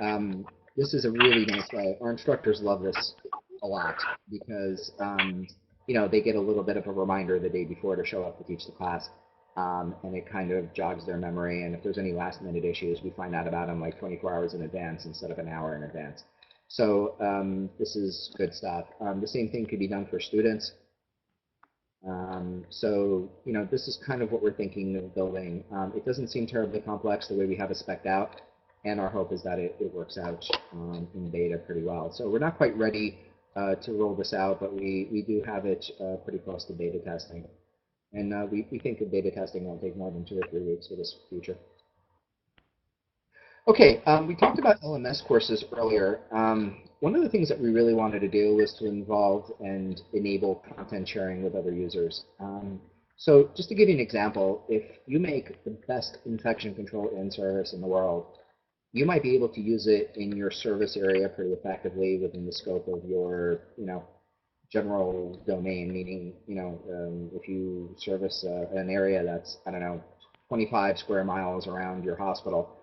this is a really nice way. Our instructors love this a lot because they get a little bit of a reminder the day before to show up to teach the class. And it kind of jogs their memory, and if there's any last minute issues, we find out about them like 24 hours in advance instead of an hour in advance. So this is good stuff. The same thing could be done for students. So, this is kind of what we're thinking of building. It doesn't seem terribly complex the way we have it spec'd out, and our hope is that it works out in beta pretty well. So we're not quite ready to roll this out, but we do have it pretty close to beta testing. And we think that beta testing won't take more than 2 or 3 weeks for this feature. Okay, we talked about LMS courses earlier. One of the things that we really wanted to do was to involve and enable content sharing with other users. So just to give you an example, if you make the best infection control in-service in the world, you might be able to use it in your service area pretty effectively within the scope of your, general domain, meaning, if you service an area that's, I don't know, 25 square miles around your hospital,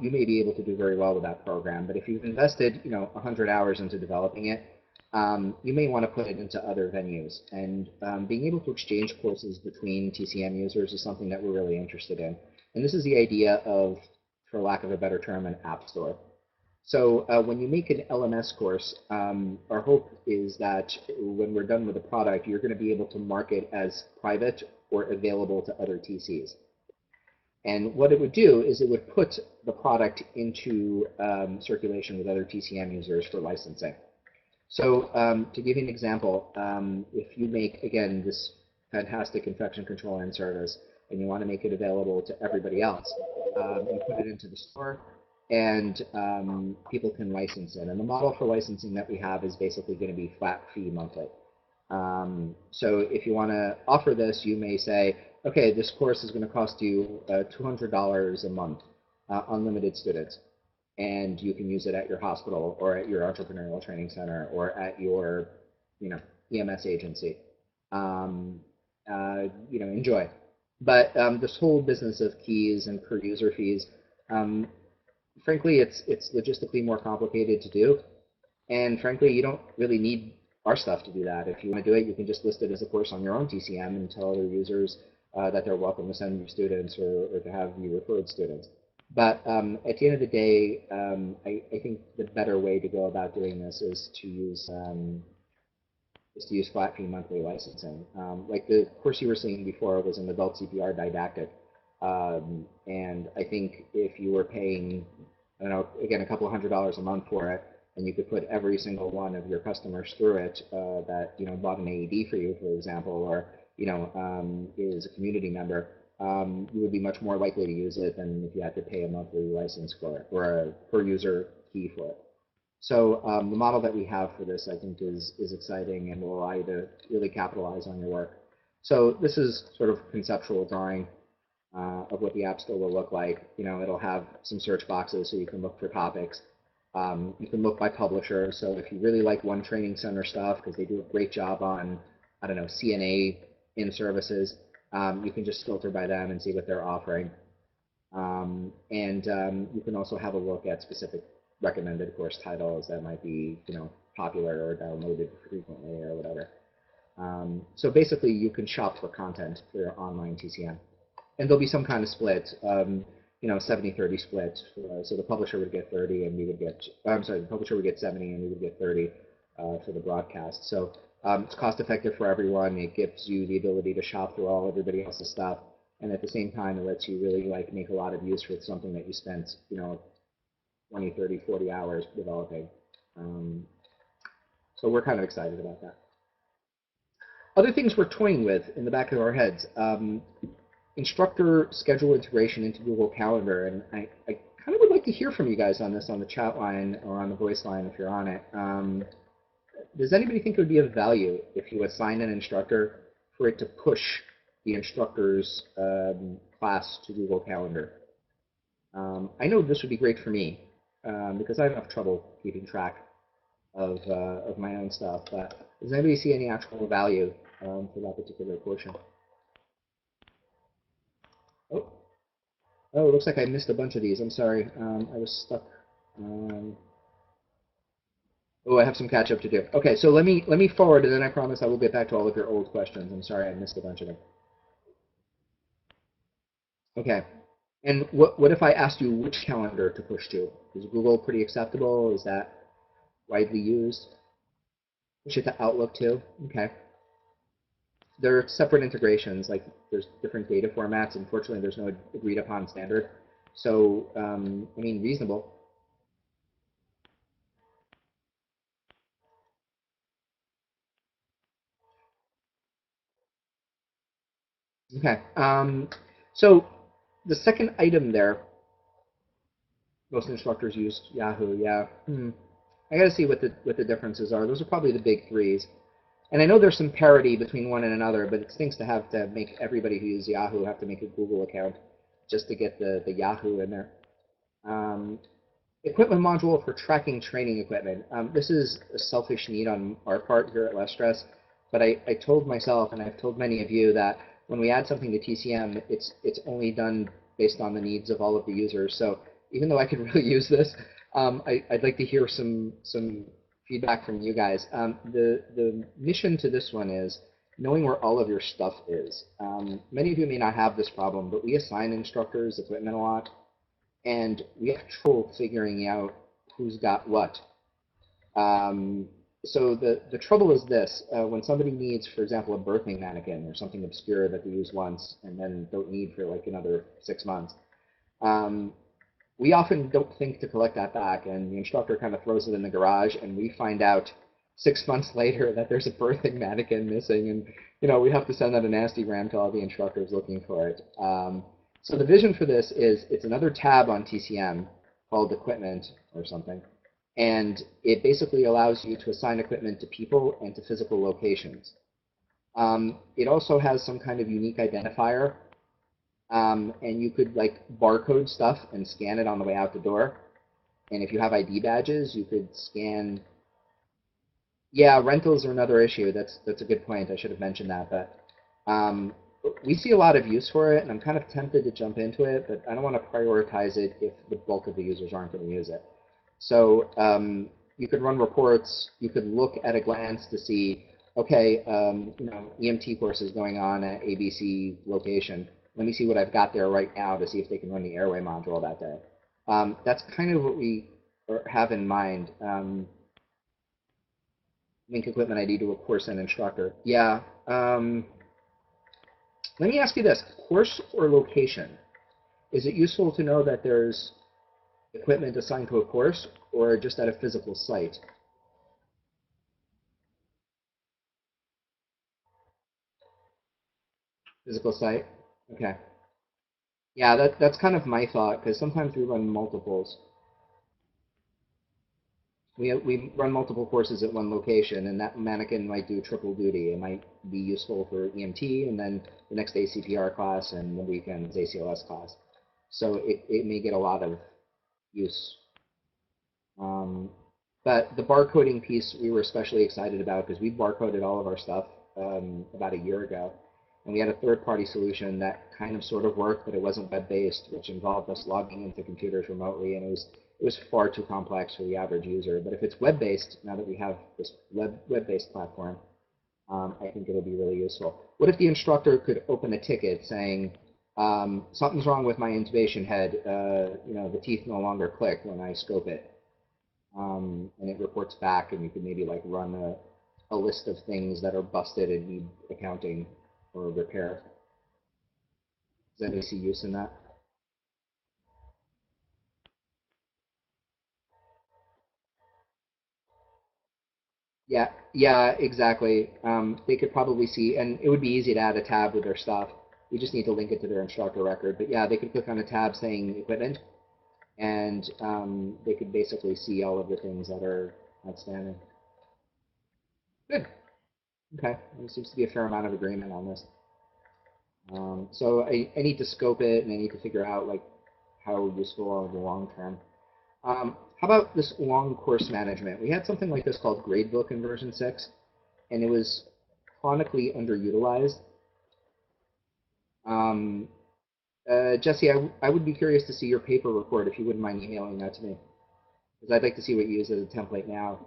you may be able to do very well with that program. But if you've invested, 100 hours into developing it, you may want to put it into other venues. And being able to exchange courses between TCM users is something that we're really interested in. And this is the idea of, for lack of a better term, an app store. So when you make an LMS course, our hope is that when we're done with the product, you're going to be able to mark it as private or available to other TCs. And what it would do is it would put the product into circulation with other TCM users for licensing. So to give you an example, if you make, again, this fantastic infection control in service, and you want to make it available to everybody else, you put it into the store, and people can license it. And the model for licensing that we have is basically going to be flat fee monthly. So if you want to offer this, you may say, okay, this course is going to cost you $200 a month, unlimited students, and you can use it at your hospital or at your entrepreneurial training center or at your, EMS agency. Enjoy. But this whole business of keys and per user fees, frankly, it's logistically more complicated to do, and frankly, you don't really need our stuff to do that. If you want to do it, you can just list it as a course on your own TCM and tell other users that they're welcome to send you students or to have you referred students. But at the end of the day, I think the better way to go about doing this is to use flat fee monthly licensing. Like the course you were seeing before was an adult CPR didactic. And I think if you were paying, I don't know, again, a couple $100 a month for it, and you could put every single one of your customers through it that bought an AED for you, for example, or is a community member, you would be much more likely to use it than if you had to pay a monthly license for it or a per user fee for it. So the model that we have for this, I think, is exciting and will allow you to really capitalize on your work. So this is sort of conceptual drawing of what the App Store will look like. It'll have some search boxes so you can look for topics. You can look by publisher. So if you really like One Training Center stuff, because they do a great job on, I don't know, CNA in services, you can just filter by them and see what they're offering. You can also have a look at specific recommended course titles that might be, popular or downloaded frequently or whatever. So basically, you can shop for content for your online TCM. And there'll be some kind of split, 70-30 split. So the publisher would get 30 and we would get, the publisher would get 70 and we would get 30 for the broadcast. So it's cost effective for everyone. It gives you the ability to shop through everybody else's stuff. And at the same time, it lets you really make a lot of use for something that you spent, 20, 30, 40 hours developing. So we're kind of excited about that. Other things we're toying with in the back of our heads. Instructor schedule integration into Google Calendar, and I kind of would like to hear from you guys on this on the chat line or on the voice line if you're on it. Does anybody think it would be of value if you assign an instructor for it to push the instructor's class to Google Calendar? I know this would be great for me because I have enough trouble keeping track of my own stuff, but does anybody see any actual value for that particular portion? Oh, it looks like I missed a bunch of these. I'm sorry. I was stuck. Oh, I have some catch up to do. Okay, so let me forward, and then I promise I will get back to all of your old questions. I'm sorry I missed a bunch of them. Okay, and what if I asked you which calendar to push to? Is Google pretty acceptable? Is that widely used? Push it to Outlook too? Okay. there are separate integrations. Like there's different data formats. Unfortunately, there's no agreed upon standard. So I mean, reasonable. Okay. So the second item there, most instructors use Yahoo. Yeah. I got to see what the differences are. Those are probably the big threes. And I know there's some parity between one and another, but it stinks to have to make everybody who uses Yahoo have to make a Google account just to get the Yahoo in there. Equipment module for tracking training equipment. This is a selfish need on our part here at Less Stress, but I told myself, and I've told many of you, that when we add something to TCM, it's only done based on the needs of all of the users. So even though I could really use this, I'd like to hear some feedback from you guys. The mission to this one is knowing where all of your stuff is. Many of you may not have this problem, but we assign instructors equipment a lot, and we have trouble figuring out who's got what. So the trouble is this: when somebody needs, for example, a birthing mannequin or something obscure that they use once and then don't need for like another 6 months, we often don't think to collect that back, and the instructor kind of throws it in the garage, and we find out 6 months later that there's a birthing mannequin missing, and we have to send out a nasty gram to all the instructors looking for it. So the vision for this is it's another tab on TCM called Equipment or something, and it basically allows you to assign equipment to people and to physical locations. It also has some kind of unique identifier. And you could like barcode stuff and scan it on the way out the door. And if you have ID badges, you could scan. Yeah, rentals are another issue. That's a good point. I should have mentioned that. But we see a lot of use for it, and I'm kind of tempted to jump into it, but I don't want to prioritize it if the bulk of the users aren't going to use it. So you could run reports. You could look at a glance to see, okay, EMT courses going on at ABC location. Let me see what I've got there right now to see if they can run the airway module that day. That's kind of what we have in mind. Link equipment ID to a course and instructor. Yeah. Let me ask you this: course or location? Is it useful to know that there's equipment assigned to a course or just at a physical site? Physical site? Okay. Yeah, that's kind of my thought, because sometimes we run multiples. We run multiple courses at one location, and that mannequin might do triple duty. It might be useful for EMT, and then the next day CPR class, and the weekend's ACLS class. So it may get a lot of use. But the barcoding piece we were especially excited about, because we barcoded all of our stuff about a year ago. And we had a third-party solution that kind of sort of worked, but it wasn't web-based, which involved us logging into computers remotely, and it was far too complex for the average user. But if it's web-based, now that we have this web-based platform, I think it'll be really useful. What if the instructor could open a ticket saying, something's wrong with my intubation head, the teeth no longer click when I scope it, and it reports back, and you could maybe like run a list of things that are busted and need accounting or repair. Does anybody see use in that? Yeah, exactly. They could probably see, and it would be easy to add a tab with their stuff. We just need to link it to their instructor record. But yeah, they could click on a tab saying equipment, and they could basically see all of the things that are outstanding. Good. Okay. There seems to be a fair amount of agreement on this. So I need to scope it, and I need to figure out like how useful in the long term. How about this long course management? We had something like this called Gradebook in version 6, and it was chronically underutilized. Jesse, I would be curious to see your paper report if you wouldn't mind emailing that to me, because I'd like to see what you use as a template now.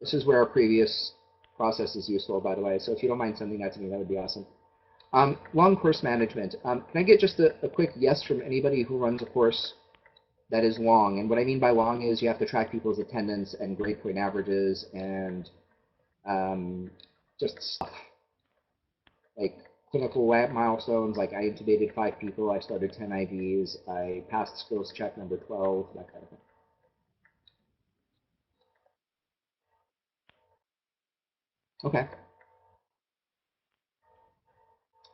This is where our previous process is useful, by the way, so if you don't mind sending that to me, that would be awesome. Long course management. Can I get just a quick yes from anybody who runs a course that is long? And what I mean by long is you have to track people's attendance and grade point averages and just stuff. like clinical milestones, like I intubated 5 people, I started 10 IVs, I passed skills check number 12, that kind of thing. Okay.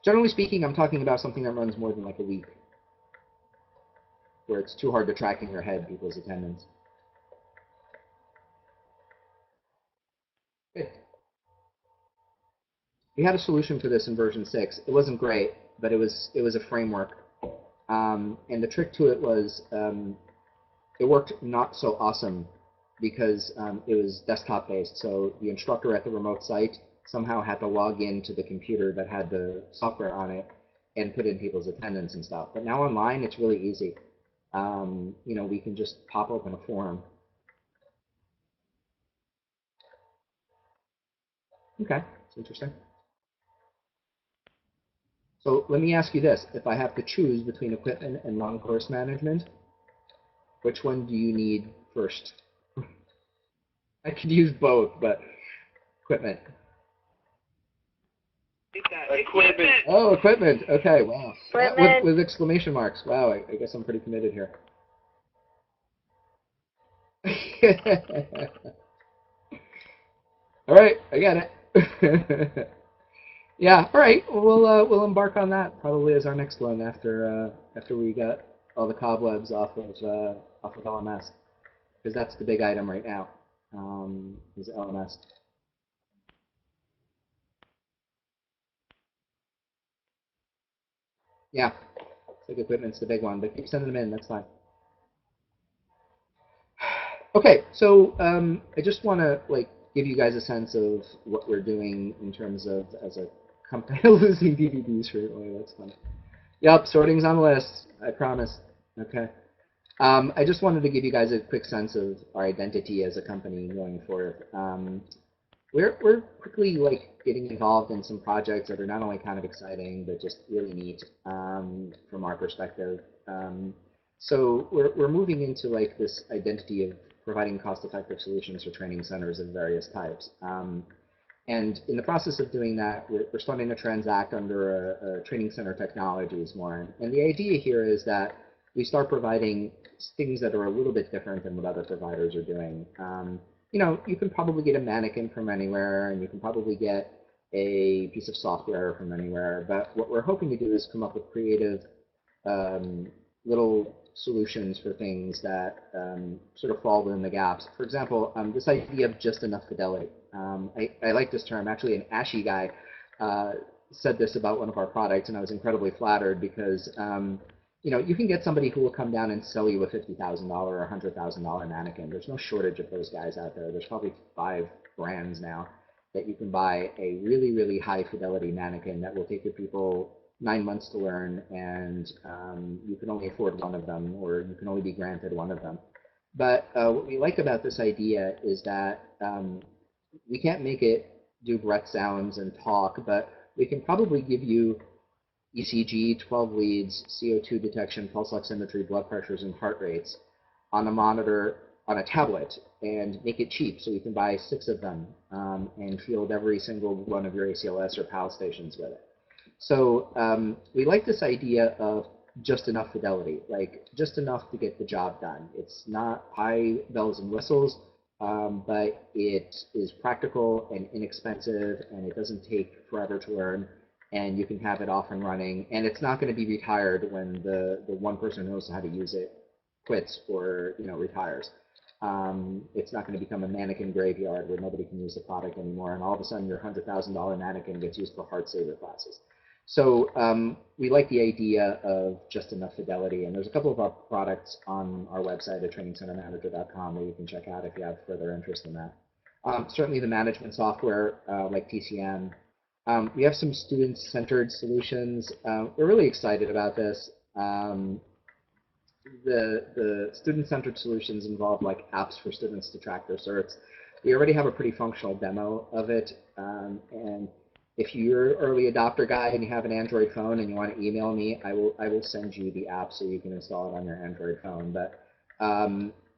Generally speaking, I'm talking about something that runs more than like a week, where it's too hard to track in your head people's attendance. Good. We had a solution for this in version 6. It wasn't great, but it was a framework. And the trick to it was it worked not so awesome because it was desktop-based. So the instructor at the remote site somehow had to log into the computer that had the software on it and put in people's attendance and stuff. But now online, it's really easy. You know, we can just pop open a form. Okay, that's interesting. So let me ask you this. If I have to choose between equipment and non-course management, which one do you need first? I could use both, but equipment. Equipment. Oh, equipment. Okay, wow. Equipment. With exclamation marks. Wow, I guess I'm pretty committed here. All right, I got it. Yeah, all right. We'll embark on that probably as our next one after we got all the cobwebs off of LMS, because that's the big item right now. Is LMS. Yeah, it's like equipment's the big one, but keep sending them in. That's fine. Okay, so I just want to like give you guys a sense of what we're doing in terms of as a company. Losing DVDs frequently. That's funny. Yep, sorting's on the list. I promise. Okay. I just wanted to give you guys a quick sense of our identity as a company going forward. We're quickly like getting involved in some projects that are not only kind of exciting but just really neat from our perspective. So we're moving into like this identity of providing cost-effective solutions for training centers of various types. And in the process of doing that, we're starting to transact under a training center technologies more. And the idea here is that we start providing things that are a little bit different than what other providers are doing. You know, you can probably get a mannequin from anywhere, and you can probably get a piece of software from anywhere. But what we're hoping to do is come up with creative little solutions for things that sort of fall within the gaps. For example, this idea of just enough fidelity. I like this term. Actually, an ASHI guy said this about one of our products, and I was incredibly flattered because you know, you can get somebody who will come down and sell you a $50,000 or $100,000 mannequin. There's no shortage of those guys out there. There's probably 5 brands now that you can buy a really, really high fidelity mannequin that will take your people 9 months to learn, and you can only afford one of them, or you can only be granted one of them. But what we like about this idea is that we can't make it do breath sounds and talk, but we can probably give you ECG, 12 leads, CO2 detection, pulse oximetry, blood pressures, and heart rates on a monitor on a tablet and make it cheap so you can buy 6 of them and field every single one of your ACLS or PAL stations with it. So we like this idea of just enough fidelity, like just enough to get the job done. It's not high bells and whistles, but it is practical and inexpensive, and it doesn't take forever to learn, and you can have it off and running, and it's not going to be retired when the one person who knows how to use it quits or retires. It's not going to become a mannequin graveyard where nobody can use the product anymore, and all of a sudden your $100,000 mannequin gets used for heart saver classes. So we like the idea of just enough fidelity, and there's a couple of our products on our website at trainingcentermanager.com where you can check out if you have further interest in that. Certainly the management software like TCM. We have some student-centered solutions. We're really excited about this. The student-centered solutions involve like apps for students to track their certs. We already have a pretty functional demo of it, and if you're an early adopter guy and you have an Android phone and you want to email me, I will send you the app so you can install it on your Android phone. But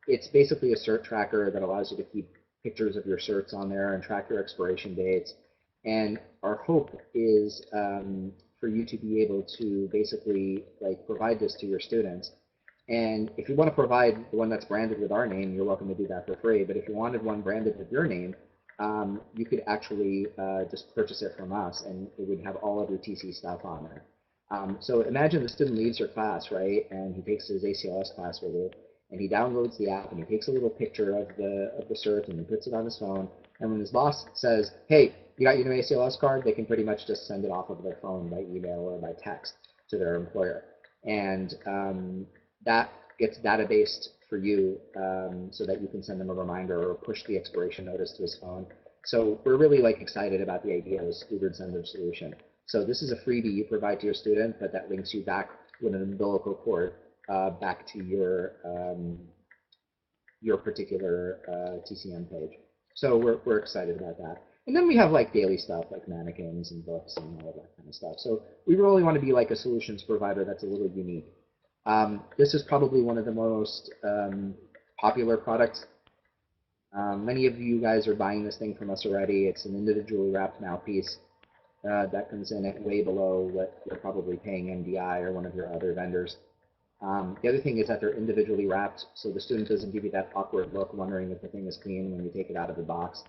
it's basically a cert tracker that allows you to keep pictures of your certs on there and track your expiration dates. And our hope is for you to be able to basically like provide this to your students. And if you want to provide the one that's branded with our name, you're welcome to do that for free. But if you wanted one branded with your name, you could actually just purchase it from us, and it would have all of your TC stuff on there. So imagine the student leaves your class, right, and he takes his ACLS class with you, and he downloads the app, and he takes a little picture of the cert, and he puts it on his phone. And when his boss says, "Hey, you got your new ACLS card," they can pretty much just send it off of their phone by email or by text to their employer, and that gets databased for you so that you can send them a reminder or push the expiration notice to his phone. So we're really like excited about the idea of a student centered solution. So this is a freebie you provide to your student, but that links you back with an umbilical cord back to your particular TCM page. So we're excited about that. And then we have like daily stuff like mannequins and books and all that kind of stuff. So we really want to be like a solutions provider that's a little unique. This is probably one of the most popular products. Many of you guys are buying this thing from us already. It's an individually wrapped mouthpiece that comes in at way below what you're probably paying MDI or one of your other vendors. The other thing is that they're individually wrapped, so the student doesn't give you that awkward look wondering if the thing is clean when you take it out of the box.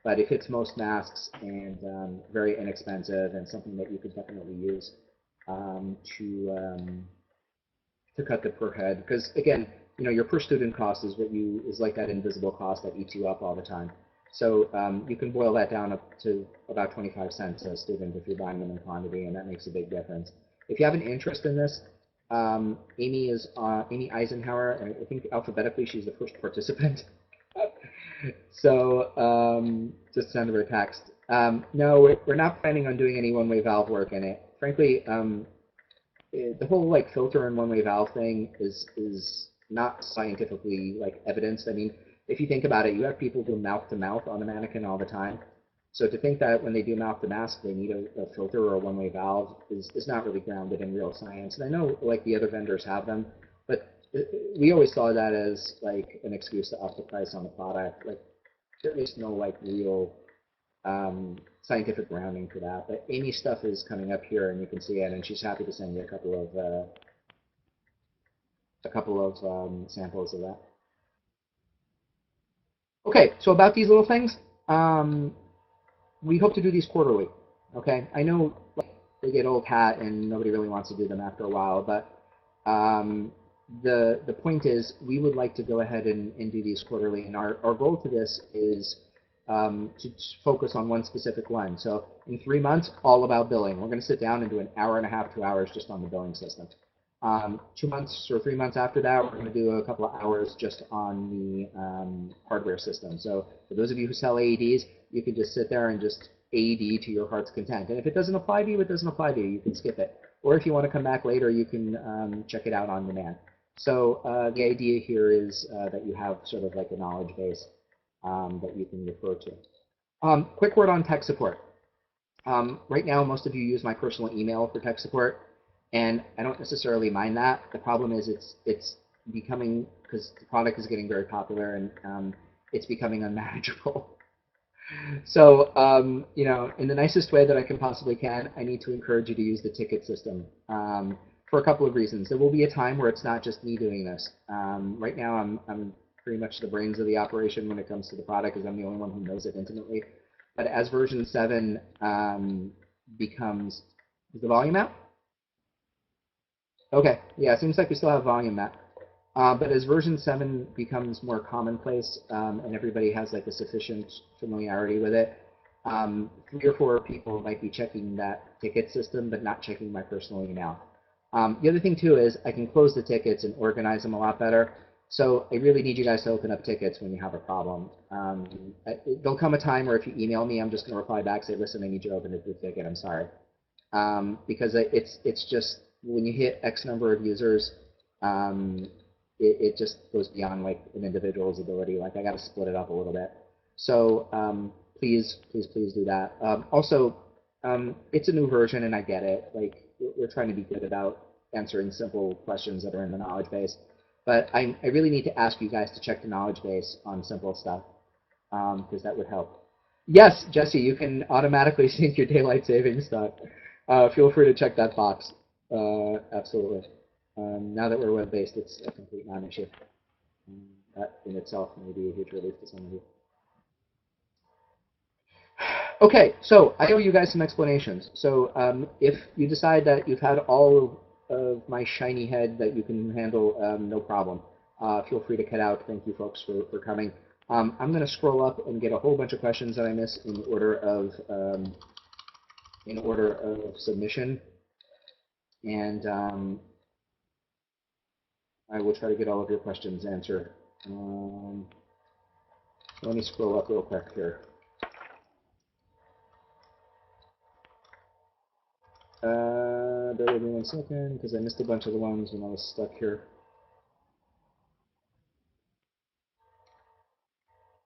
But it fits most masks and very inexpensive and something that you could definitely use to cut the per head. Because again, you know, your per student cost is is like that invisible cost that eats you up all the time. So you can boil that down up to about 25 cents a student if you're buying them in quantity, and that makes a big difference. If you have an interest in this, Amy Eisenhower, and I think alphabetically she's the first participant. So just send her a text. No, we're not planning on doing any one-way valve work in it. Frankly, the whole like filter and one-way valve thing is not scientifically like evidenced. I mean, if you think about it, you have people do mouth-to-mouth on a mannequin all the time. So to think that when they do mouth-to-mask, they need a filter or a one-way valve is not really grounded in real science. And I know like the other vendors have them, but we always saw that as like an excuse to up the price on the product. Like there is no like real scientific grounding for that. But Amy's stuff is coming up here, and you can see it, and she's happy to send you a couple of samples of that. Okay, so about these little things, we hope to do these quarterly. Okay, I know they get old hat and nobody really wants to do them after a while, but the point is we would like to go ahead and do these quarterly, and our goal to this is to focus on one specific one. So in 3 months, all about billing. We're going to sit down and do an hour and a half, 2 hours just on the billing system. 2 months or 3 months after that, we're going to do a couple of hours just on the hardware system. So for those of you who sell AEDs, you can just sit there and just AED to your heart's content. And if it doesn't apply to you, it doesn't apply to you. You can skip it. Or if you want to come back later, you can check it out on demand. So the idea here is that you have sort of like a knowledge base that you can refer to. Quick word on tech support. Right now, most of you use my personal email for tech support, and I don't necessarily mind that. The problem is it's becoming, because the product is getting very popular, and it's becoming unmanageable. So, you know, in the nicest way that I can possibly can, I need to encourage you to use the ticket system for a couple of reasons. There will be a time where it's not just me doing this. Right now, I'm pretty much the brains of the operation when it comes to the product, because I'm the only one who knows it intimately. But as version 7 becomes, is the volume out? Okay, yeah, it seems like we still have volume, Matt. But as version 7 becomes more commonplace and everybody has like a sufficient familiarity with it, 3 or 4 people might be checking that ticket system, but not checking my personal email. The other thing too is I can close the tickets and organize them a lot better. So I really need you guys to open up tickets when you have a problem. There'll come a time where if you email me, I'm just going to reply back, say, listen, I need you to open the ticket, I'm sorry. Because it's just, when you hit X number of users, it just goes beyond like an individual's ability. Like I got to split it up a little bit. So please do that. Also, it's a new version, and I get it. Like we're trying to be good about answering simple questions that are in the knowledge base. But I really need to ask you guys to check the knowledge base on simple stuff, because that would help. Yes, Jesse, you can automatically sync your daylight savings stuff. Feel free to check that box. Absolutely. Now that we're web-based, it's a complete non-issue. That in itself may be a huge relief to some of you. Okay, so I owe you guys some explanations. So if you decide that you've had all of my shiny head that you can handle, no problem. Feel free to cut out. Thank you, folks, for coming. I'm going to scroll up and get a whole bunch of questions that I missed in order of submission, and I will try to get all of your questions answered. Let me scroll up real quick here. Bear with me 1 second, because I missed a bunch of the ones when I was stuck here.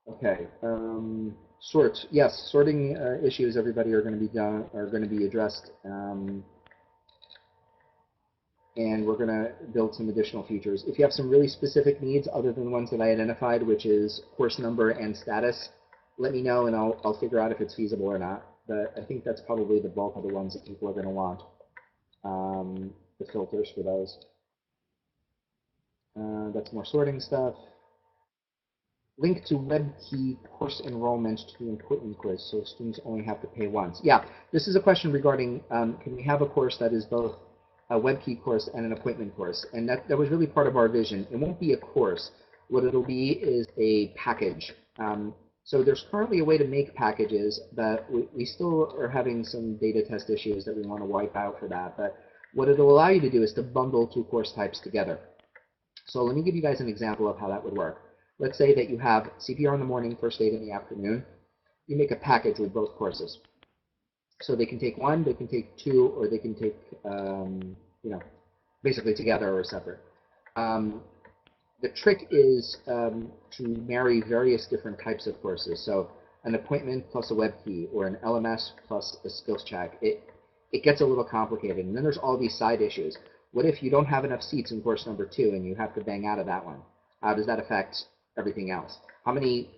Okay. Sort. Yes, sorting issues. Everybody are going to be addressed, and we're going to build some additional features. If you have some really specific needs other than the ones that I identified, which is course number and status, let me know, and I'll figure out if it's feasible or not. But I think that's probably the bulk of the ones that people are going to want. The filters for those. That's more sorting stuff. Link to WebKey course enrollment to the appointment quiz, so students only have to pay once. Yeah, this is a question regarding can we have a course that is both a WebKey course and an appointment course? And that was really part of our vision. It won't be a course. What it'll be is a package. So there's currently a way to make packages, but we still are having some beta test issues that we want to wipe out for that. But what it'll allow you to do is to bundle 2 course types together. So let me give you guys an example of how that would work. Let's say that you have CPR in the morning, first aid in the afternoon. You make a package with both courses. So they can take 1, they can take 2, or they can take, basically together or separate. The trick is to marry various different types of courses. So an appointment plus a WebKey, or an LMS plus a skills check. It gets a little complicated. And then there's all these side issues. What if you don't have enough seats in course number 2 and you have to bang out of that one? How does that affect everything else? How many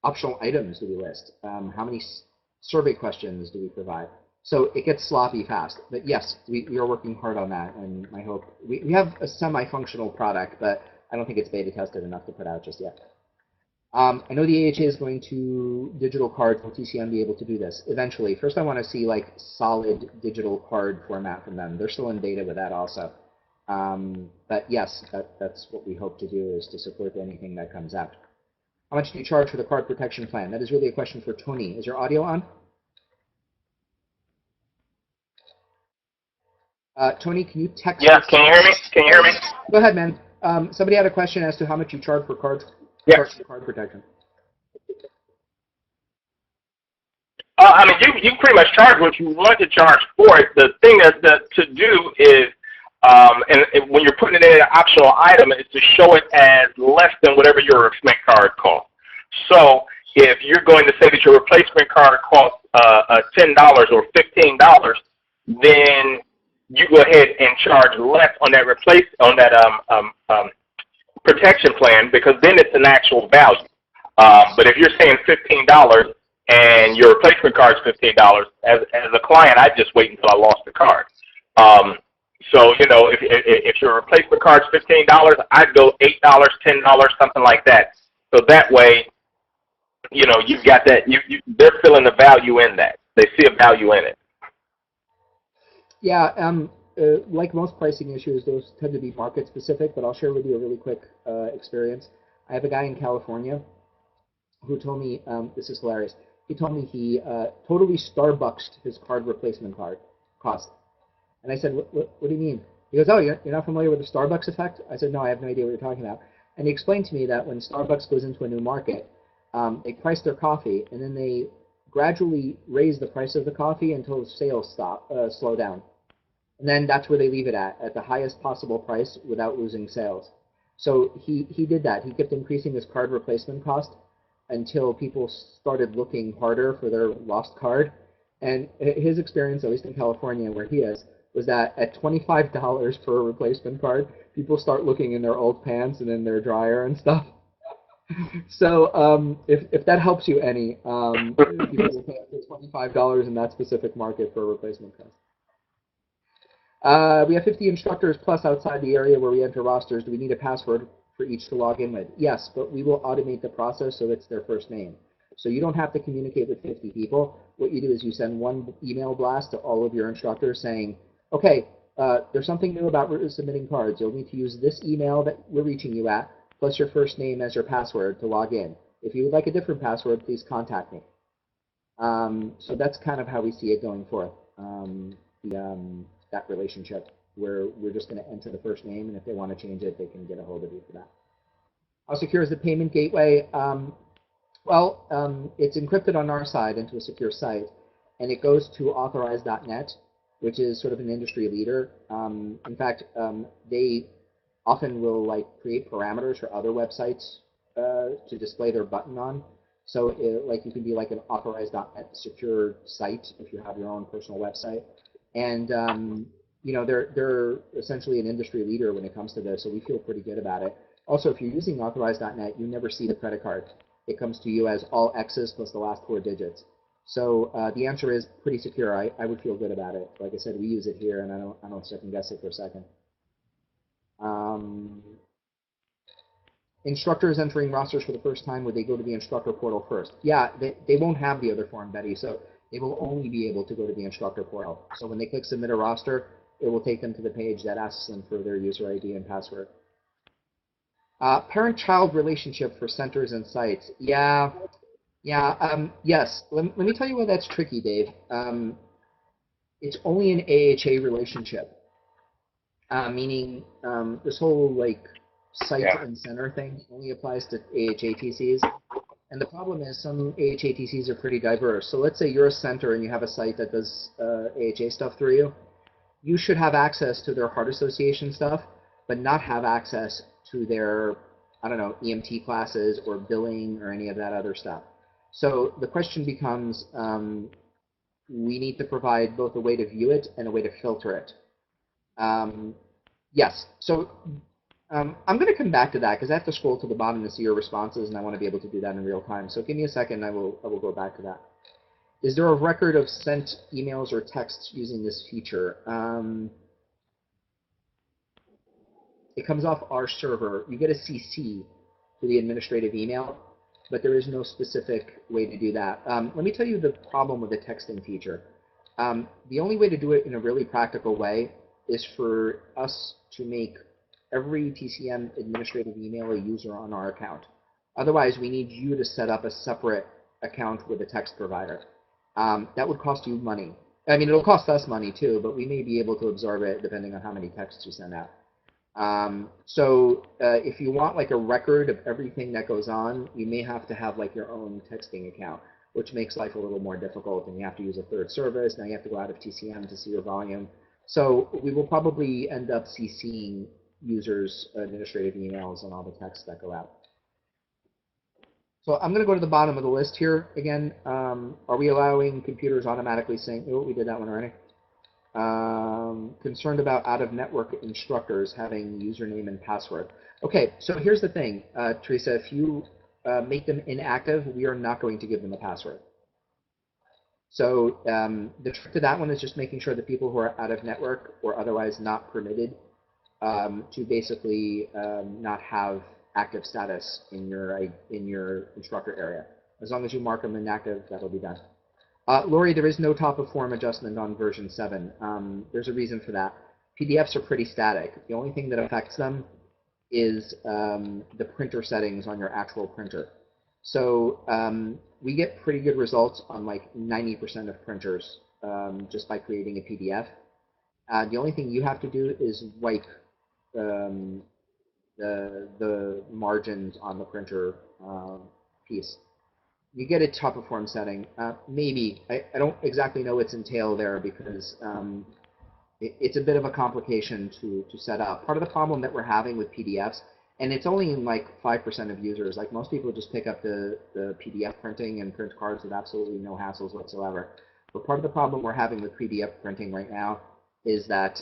optional items do we list? How many survey questions do we provide? So it gets sloppy fast. But yes, we are working hard on that, and I hope we have a semi-functional product, but I don't think it's beta tested enough to put out just yet. I know the AHA is going to digital cards. Will TCM be able to do this eventually? First, I want to see like solid digital card format from them. They're still in beta with that also. But yes, that's what we hope to do, is to support anything that comes out. How much do you charge for the card protection plan? That is really a question for Tony. Is your audio on? Tony, can you text? Yeah, can you hear me? Can you hear me? Go ahead, man. Somebody had a question as to how much you charge for card protection. I mean, you pretty much charge what you want to charge for it. The thing to do is, and when you're putting it in an optional item, is to show it as less than whatever your replacement card costs. So if you're going to say that your replacement card costs $10 or $15, then you go ahead and charge less on that protection plan, because then it's an actual value. But if you're saying $15 and your replacement card is $15, as a client, I just wait until I lost the card. So if your replacement card is $15, I'd go $8, $10, something like that. So that way, you've got that. They're feeling the value in that. They see a value in it. Yeah, like most pricing issues, those tend to be market specific, but I'll share with you a really quick experience. I have a guy in California who told me, this is hilarious, he told me he totally Starbucksed his card replacement card cost. And I said, what do you mean? He goes, oh, you're not familiar with the Starbucks effect? I said, no, I have no idea what you're talking about. And he explained to me that when Starbucks goes into a new market, they price their coffee, and then they gradually raise the price of the coffee until sales slow down. And then that's where they leave it at the highest possible price without losing sales. So he did that. He kept increasing his card replacement cost until people started looking harder for their lost card. And his experience, at least in California where he is, was that at $25 for a replacement card, people start looking in their old pants and in their dryer and stuff. So if that helps you any, people will pay up to $25 in that specific market for a replacement cost. We have 50 instructors plus outside the area where we enter rosters. Do we need a password for each to log in with? Yes, but we will automate the process so it's their first name. So you don't have to communicate with 50 people. What you do is you send one email blast to all of your instructors saying, okay, there's something new about submitting cards. You'll need to use this email that we're reaching you at, plus your first name as your password to log in. If you would like a different password, please contact me. So that's kind of how we see it going forth. That relationship where we're just going to enter the first name, and if they want to change it, they can get a hold of you for that. How secure is the payment gateway? It's encrypted on our side into a secure site, and it goes to authorize.net, which is sort of an industry leader. In fact, they often will create parameters for other websites to display their button on. So you can be like an authorize.net secure site if you have your own personal website. And they're essentially an industry leader when it comes to this, so we feel pretty good about it. Also, if you're using authorize.net, you never see the credit card. It comes to you as all X's plus the last 4 digits. So the answer is pretty secure. I would feel good about it. Like I said, we use it here, and I don't second guess it for a second. Instructors entering rosters for the first time, would they go to the instructor portal first? Yeah, they won't have the other form, Betty, so they will only be able to go to the instructor portal. So when they click submit a roster, it will take them to the page that asks them for their user ID and password. Parent-child relationship for centers and sites. Yes. Let me tell you why that's tricky, Dave. It's only an AHA relationship, meaning this whole site and center thing only applies to AHATCs. And the problem is some AHATCs are pretty diverse. So let's say you're a center and you have a site that does AHA stuff through you. You should have access to their heart association stuff, but not have access to their, I don't know, EMT classes or billing or any of that other stuff. So the question becomes, we need to provide both a way to view it and a way to filter it. Yes, so I'm going to come back to that because I have to scroll to the bottom to see your responses, and I want to be able to do that in real time. So give me a second, I will go back to that. Is there a record of sent emails or texts using this feature? It comes off our server. You get a CC to the administrative email, but there is no specific way to do that. Let me tell you the problem with the texting feature. The only way to do it in a really practical way is for us to make every TCM administrative email a user on our account. Otherwise, we need you to set up a separate account with a text provider. That would cost you money. I mean, it'll cost us money too, but we may be able to absorb it depending on how many texts you send out. If you want a record of everything that goes on, you may have to have your own texting account, which makes life a little more difficult, and you have to use a third service. Now you have to go out of TCM to see your volume. So we will probably end up CCing users' administrative emails and all the texts that go out. So I'm going to go to the bottom of the list here again. Are we allowing computers automatically sync? Oh, we did that one already. Concerned about out-of-network instructors having username and password. Okay, so here's the thing, Teresa. If you make them inactive, we are not going to give them a password. So the trick to that one is just making sure that people who are out-of-network or otherwise not permitted to basically not have active status in your instructor area. As long as you mark them inactive, that'll be done. Lori, there is no top-of-form adjustment on version 7. There's a reason for that. PDFs are pretty static. The only thing that affects them is the printer settings on your actual printer. So we get pretty good results on 90% of printers just by creating a PDF. The only thing you have to do is wipe the margins on the printer piece. You get a top-of-form setting. Maybe. I don't exactly know what's entailed there because it's a bit of a complication to set up. Part of the problem that we're having with PDFs, and it's only in 5% of users, most people just pick up the PDF printing and print cards with absolutely no hassles whatsoever. But part of the problem we're having with PDF printing right now is that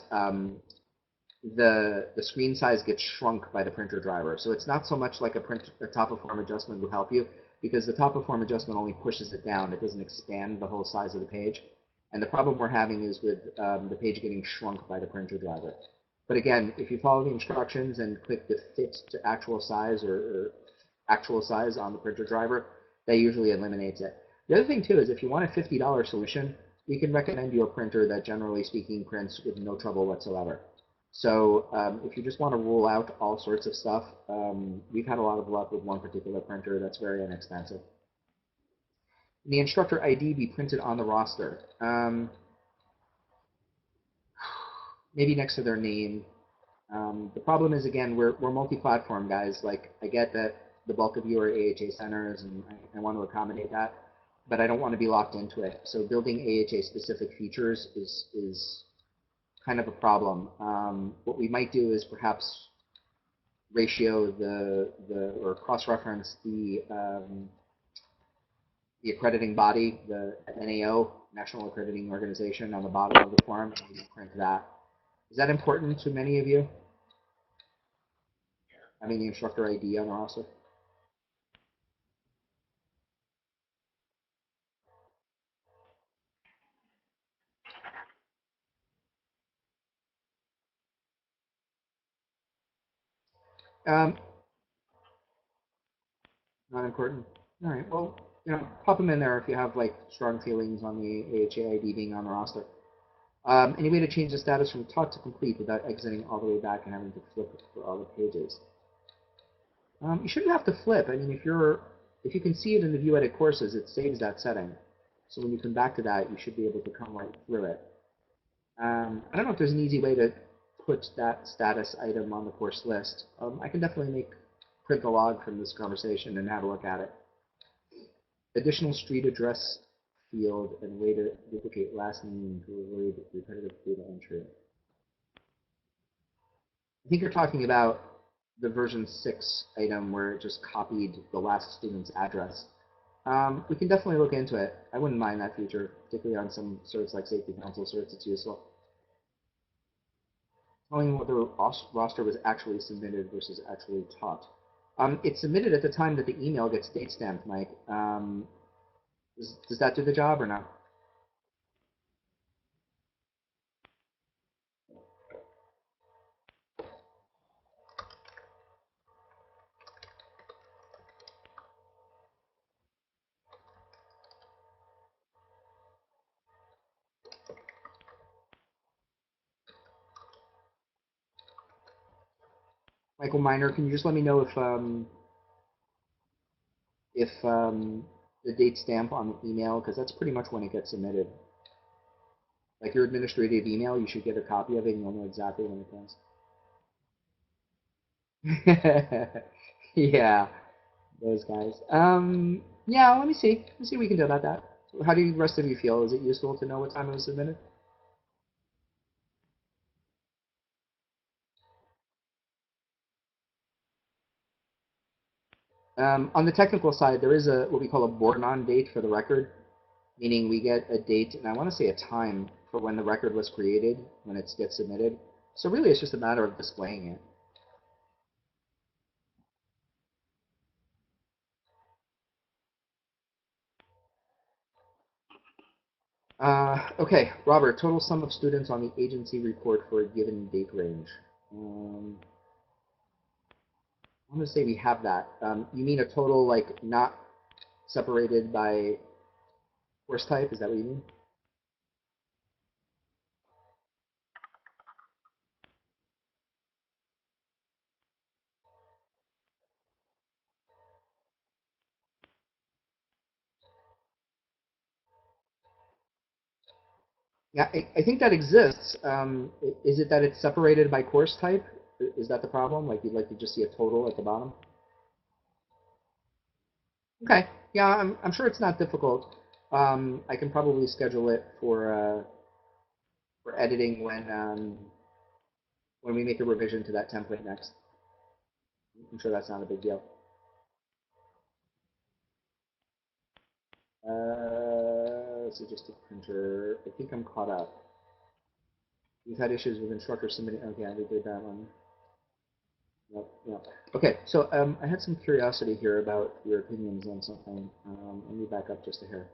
the screen size gets shrunk by the printer driver. So it's not so much like a top of form adjustment will help you, because the top of form adjustment only pushes it down. It doesn't expand the whole size of the page. And the problem we're having is with the page getting shrunk by the printer driver. But again, if you follow the instructions and click the fit to actual size or actual size on the printer driver, that usually eliminates it. The other thing too is if you want a $50 solution, we can recommend you a printer that generally speaking prints with no trouble whatsoever. So if you just want to rule out all sorts of stuff, we've had a lot of luck with one particular printer that's very inexpensive. The instructor ID be printed on the roster. Maybe next to their name. The problem is, again, we're multi-platform guys. Like, I get that the bulk of you are AHA centers, and I want to accommodate that, but I don't want to be locked into it. So building AHA-specific features is kind of a problem. What we might do is perhaps ratio or cross-reference the accrediting body, the NAO, National Accrediting Organization, on the bottom of the form, and we print that. Is that important to many of you? I mean, the instructor ID on the roster? Um, Not important. All right. Well, pop them in there if you have like strong feelings on the AHA ID being on the roster. Any way to change the status from taught to complete without exiting all the way back and having to flip for all the pages? You shouldn't have to flip. I mean, if you can see it in the view edit courses, it saves that setting. So when you come back to that, you should be able to come right through it. I don't know if there's an easy way to put that status item on the course list. I can definitely print the log from this conversation and have a look at it. Additional street address field and way to duplicate last name to avoid repetitive data entry. I think you're talking about the version 6 item where it just copied the last student's address. We can definitely look into it. I wouldn't mind that feature, particularly on some certs like Safety Council certs. It's useful. Telling what the roster was actually submitted versus actually taught. It's submitted at the time that the email gets date stamped, Mike. Does that do the job or not? Michael Miner, can you just let me know if the date stamp on the email, because that's pretty much when it gets submitted. Like your administrative email, you should get a copy of it and you'll know exactly when it comes. Yeah, those guys. Yeah, let me see. Let's see what we can do about that. How do the rest of you feel? Is it useful to know what time it was submitted? On the technical side, there is what we call a born-on date for the record, meaning we get a date, and I want to say a time for when the record was created, when it gets submitted. So really, it's just a matter of displaying it. Okay, Robert, total sum of students on the agency report for a given date range. I'm going to say we have that. You mean a total, like, not separated by course type? Is that what you mean? Yeah, I think that exists. Is it that it's separated by course type? Is that the problem? Like, you'd like to just see a total at the bottom? Okay. Yeah, I'm sure it's not difficult. I can probably schedule it for editing when we make a revision to that template next. I'm sure that's not a big deal. So just a printer. I think I'm caught up. You've had issues with instructors submitting. Okay, I did that one. Yep, yep. Okay, so I had some curiosity here about your opinions on something. Let me back up just a hair.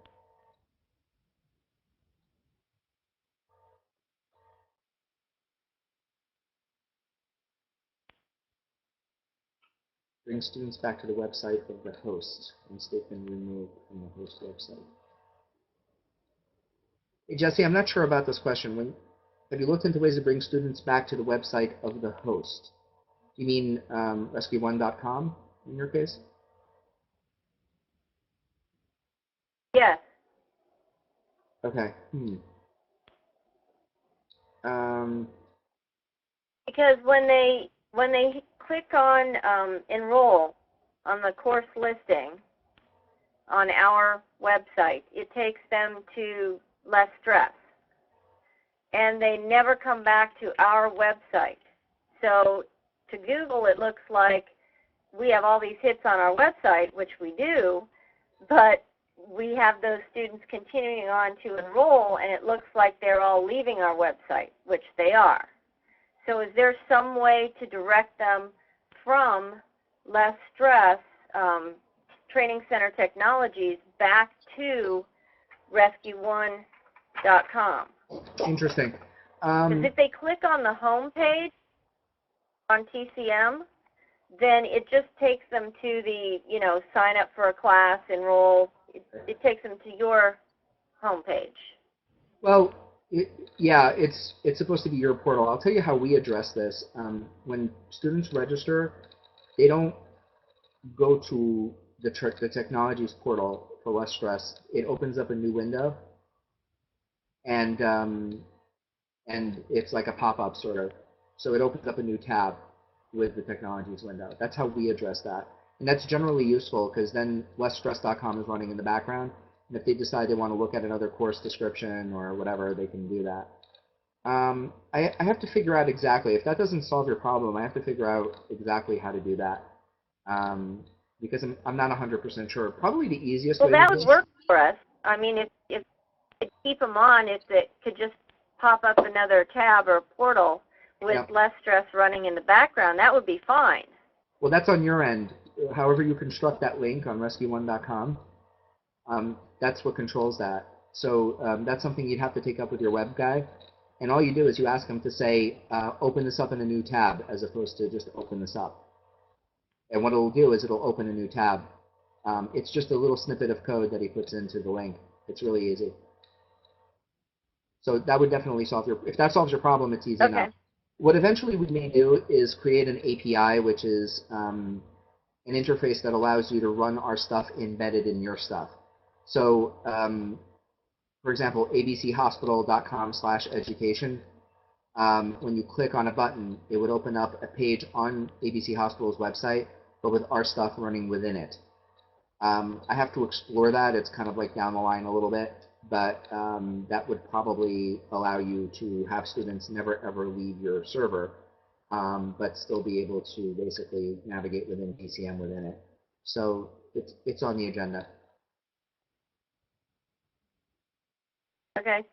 Bring students back to the website of the host once they've been removed from the host website. Hey, Jesse, I'm not sure about this question. Have you looked into ways to bring students back to the website of the host? Do you mean rescue1.com in your case? Yes. Okay. Because when they click on enroll on the course listing on our website, it takes them to Less Stress, and they never come back to our website. So to Google, it looks like we have all these hits on our website, which we do, but we have those students continuing on to enroll, and it looks like they're all leaving our website, which they are. So is there some way to direct them from Less Stress Training Center Technologies back to rescue1.com? Interesting. Because if they click on the home page on TCM, then it just takes them to the, sign up for a class, enroll. It takes them to your home page. Well, yeah, it's supposed to be your portal. I'll tell you how we address this. When students register, they don't go to the technologies portal for Less Stress. It opens up a new window, and it's like a pop-up sort of. So it opens up a new tab with the technologies window. That's how we address that. And that's generally useful because then lessstress.com is running in the background. And if they decide they want to look at another course description or whatever, they can do that. I have to figure out exactly, if that doesn't solve your problem, I have to figure out exactly how to do that. Because I'm not 100% sure. Probably the easiest way Well, that to do would this. work for us. I mean, if to keep them on, if it could just pop up another tab or portal with Yep. Less Stress running in the background, that would be fine. Well, that's on your end. However you construct that link on rescue1.com, that's what controls that. So that's something you'd have to take up with your web guy. And all you do is you ask him to say, open this up in a new tab, as opposed to just open this up. And what it'll do is it'll open a new tab. It's just a little snippet of code that he puts into the link. It's really easy. So that would definitely solve if that solves your problem, it's easy enough. What eventually we may do is create an API, which is an interface that allows you to run our stuff embedded in your stuff. So, for example, abchospital.com/education. When you click on a button, it would open up a page on ABC Hospital's website, but with our stuff running within it. I have to explore that. It's kind of like down the line a little bit, but that would probably allow you to have students never ever leave your server, but still be able to basically navigate within TCM within it. So it's on the agenda. Okay.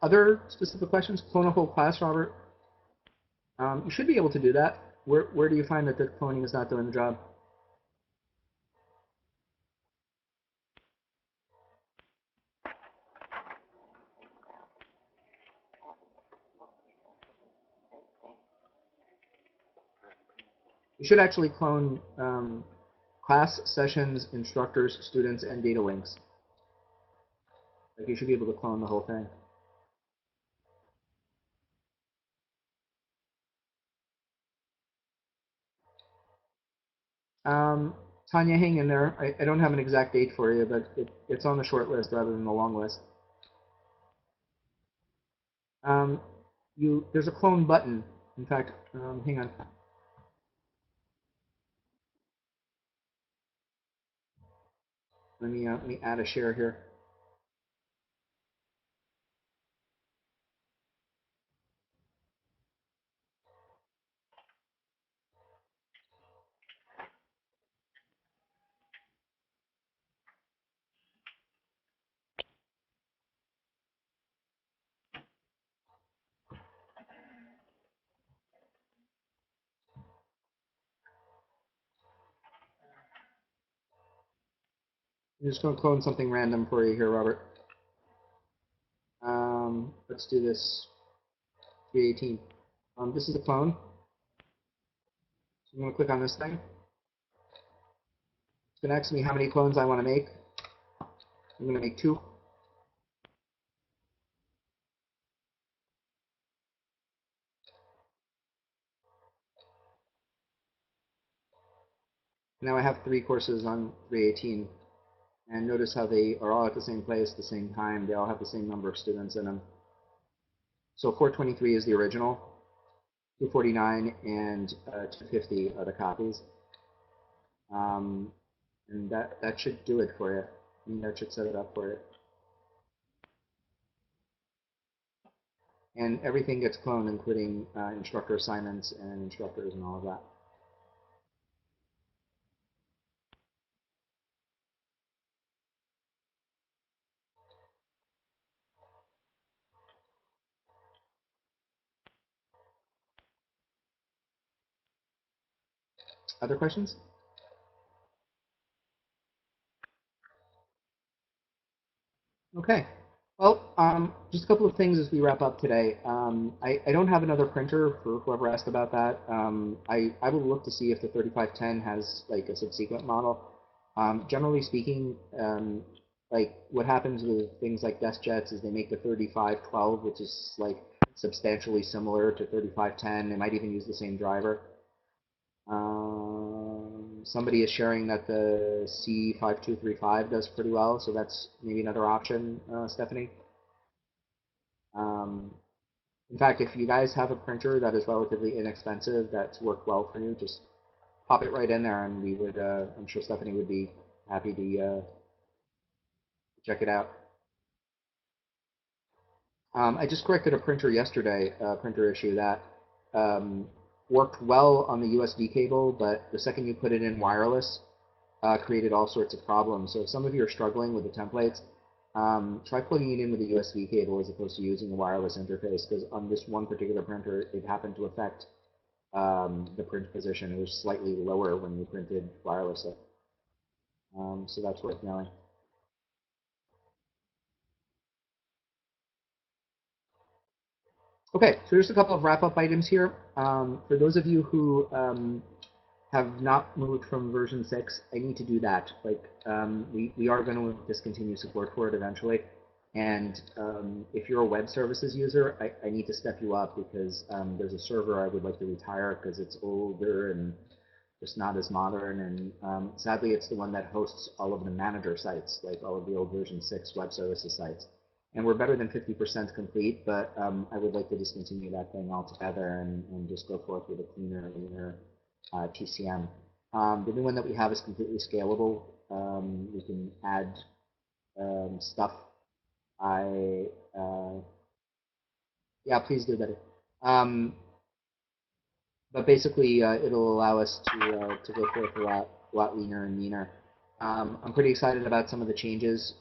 Other specific questions? Clone a whole class, Robert? You should be able to do that. Where do you find that the cloning is not doing the job? You should actually clone class, sessions, instructors, students, and data links. Like you should be able to clone the whole thing. Tanya, hang in there. I don't have an exact date for you, but it's on the short list rather than the long list. There's a clone button. In fact, hang on. Let me add a share here. I'm just going to clone something random for you here, Robert. Let's do this 318. This is a clone. So I'm going to click on this thing. It's going to ask me how many clones I want to make. I'm going to make 2. Now I have 3 courses on 318. And notice how they are all at the same place at the same time. They all have the same number of students in them. So 423 is the original. 249 and 250 are the copies. And that should do it for you. I mean, that should set it up for you. And everything gets cloned, including instructor assignments and instructors and all of that. Other questions? Okay. Well, just a couple of things as we wrap up today. I don't have another printer for whoever asked about that. I will look to see if the 3510 has like a subsequent model. Generally speaking, like what happens with things like DeskJets is they make the 3512, which is like substantially similar to 3510. They might even use the same driver. Somebody is sharing that the C5235 does pretty well, so that's maybe another option, Stephanie. In fact, if you guys have a printer that is relatively inexpensive that's worked well for you, just pop it right in there, and we would. I'm sure Stephanie would be happy to check it out. I just corrected a printer yesterday, a printer issue that worked well on the USB cable, but the second you put it in wireless, created all sorts of problems. So if some of you are struggling with the templates, try plugging it in with a USB cable as opposed to using a wireless interface, because on this one particular printer, it happened to affect the print position. It was slightly lower when you printed wirelessly. So that's worth knowing. Okay, so here's a couple of wrap-up items here. For those of you who have not moved from version 6, I need to do that. Like, we are going to discontinue support for it eventually. And if you're a web services user, I need to step you up because there's a server I would like to retire because it's older and just not as modern. And sadly, it's the one that hosts all of the manager sites, like all of the old version 6 web services sites. And we're better than 50% complete, but I would like to discontinue that thing altogether and just go forth with a cleaner, leaner TCM. The new one that we have is completely scalable. We can add stuff. Yeah, please do that. But basically, it'll allow us to go forth a lot leaner and meaner. I'm pretty excited about some of the changes,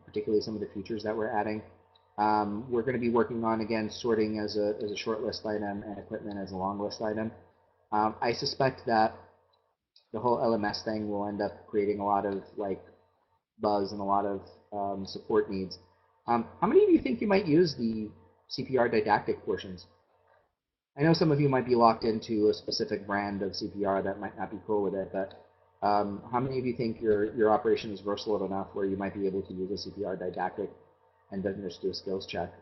particularly some of the features that we're adding. We're going to be working on, again, sorting as a short list item and equipment as a long list item. I suspect that the whole LMS thing will end up creating a lot of like buzz and a lot of support needs. How many of you think you might use the CPR didactic portions? I know some of you might be locked into a specific brand of CPR that might not be cool with it, but how many of you think your operation is versatile enough where you might be able to use a CPR didactic and then just do a skills check?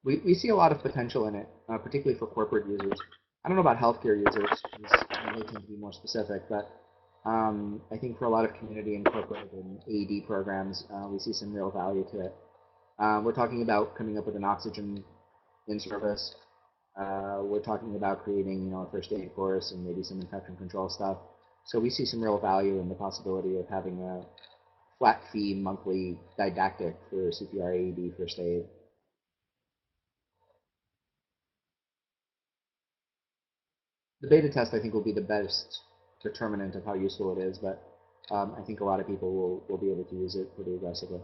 We see a lot of potential in it, particularly for corporate users. I don't know about healthcare users, because they tend to be more specific, but I think for a lot of community and corporate and AED programs, we see some real value to it. We're talking about coming up with an oxygen in service. We're talking about creating, a first aid course and maybe some infection control stuff. So we see some real value in the possibility of having a flat fee monthly didactic for CPR, AED, first aid. The beta test, I think, will be the best determinant of how useful it is, but I think a lot of people will be able to use it pretty aggressively.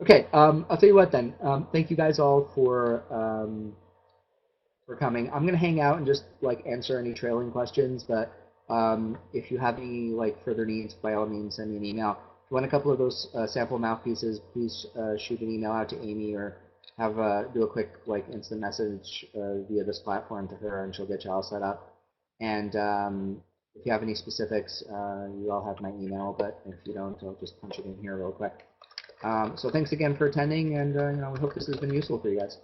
Okay, I'll tell you what then. Thank you guys all for coming. I'm gonna hang out and just like answer any trailing questions, but if you have any like further needs, by all means send me an email. If you want a couple of those sample mouthpieces, please shoot an email out to Amy or have do a quick like instant message via this platform to her, and she'll get you all set up. And if you have any specifics, you all have my email, but if you don't, I'll just punch it in here real quick. So thanks again for attending, and we hope this has been useful for you guys.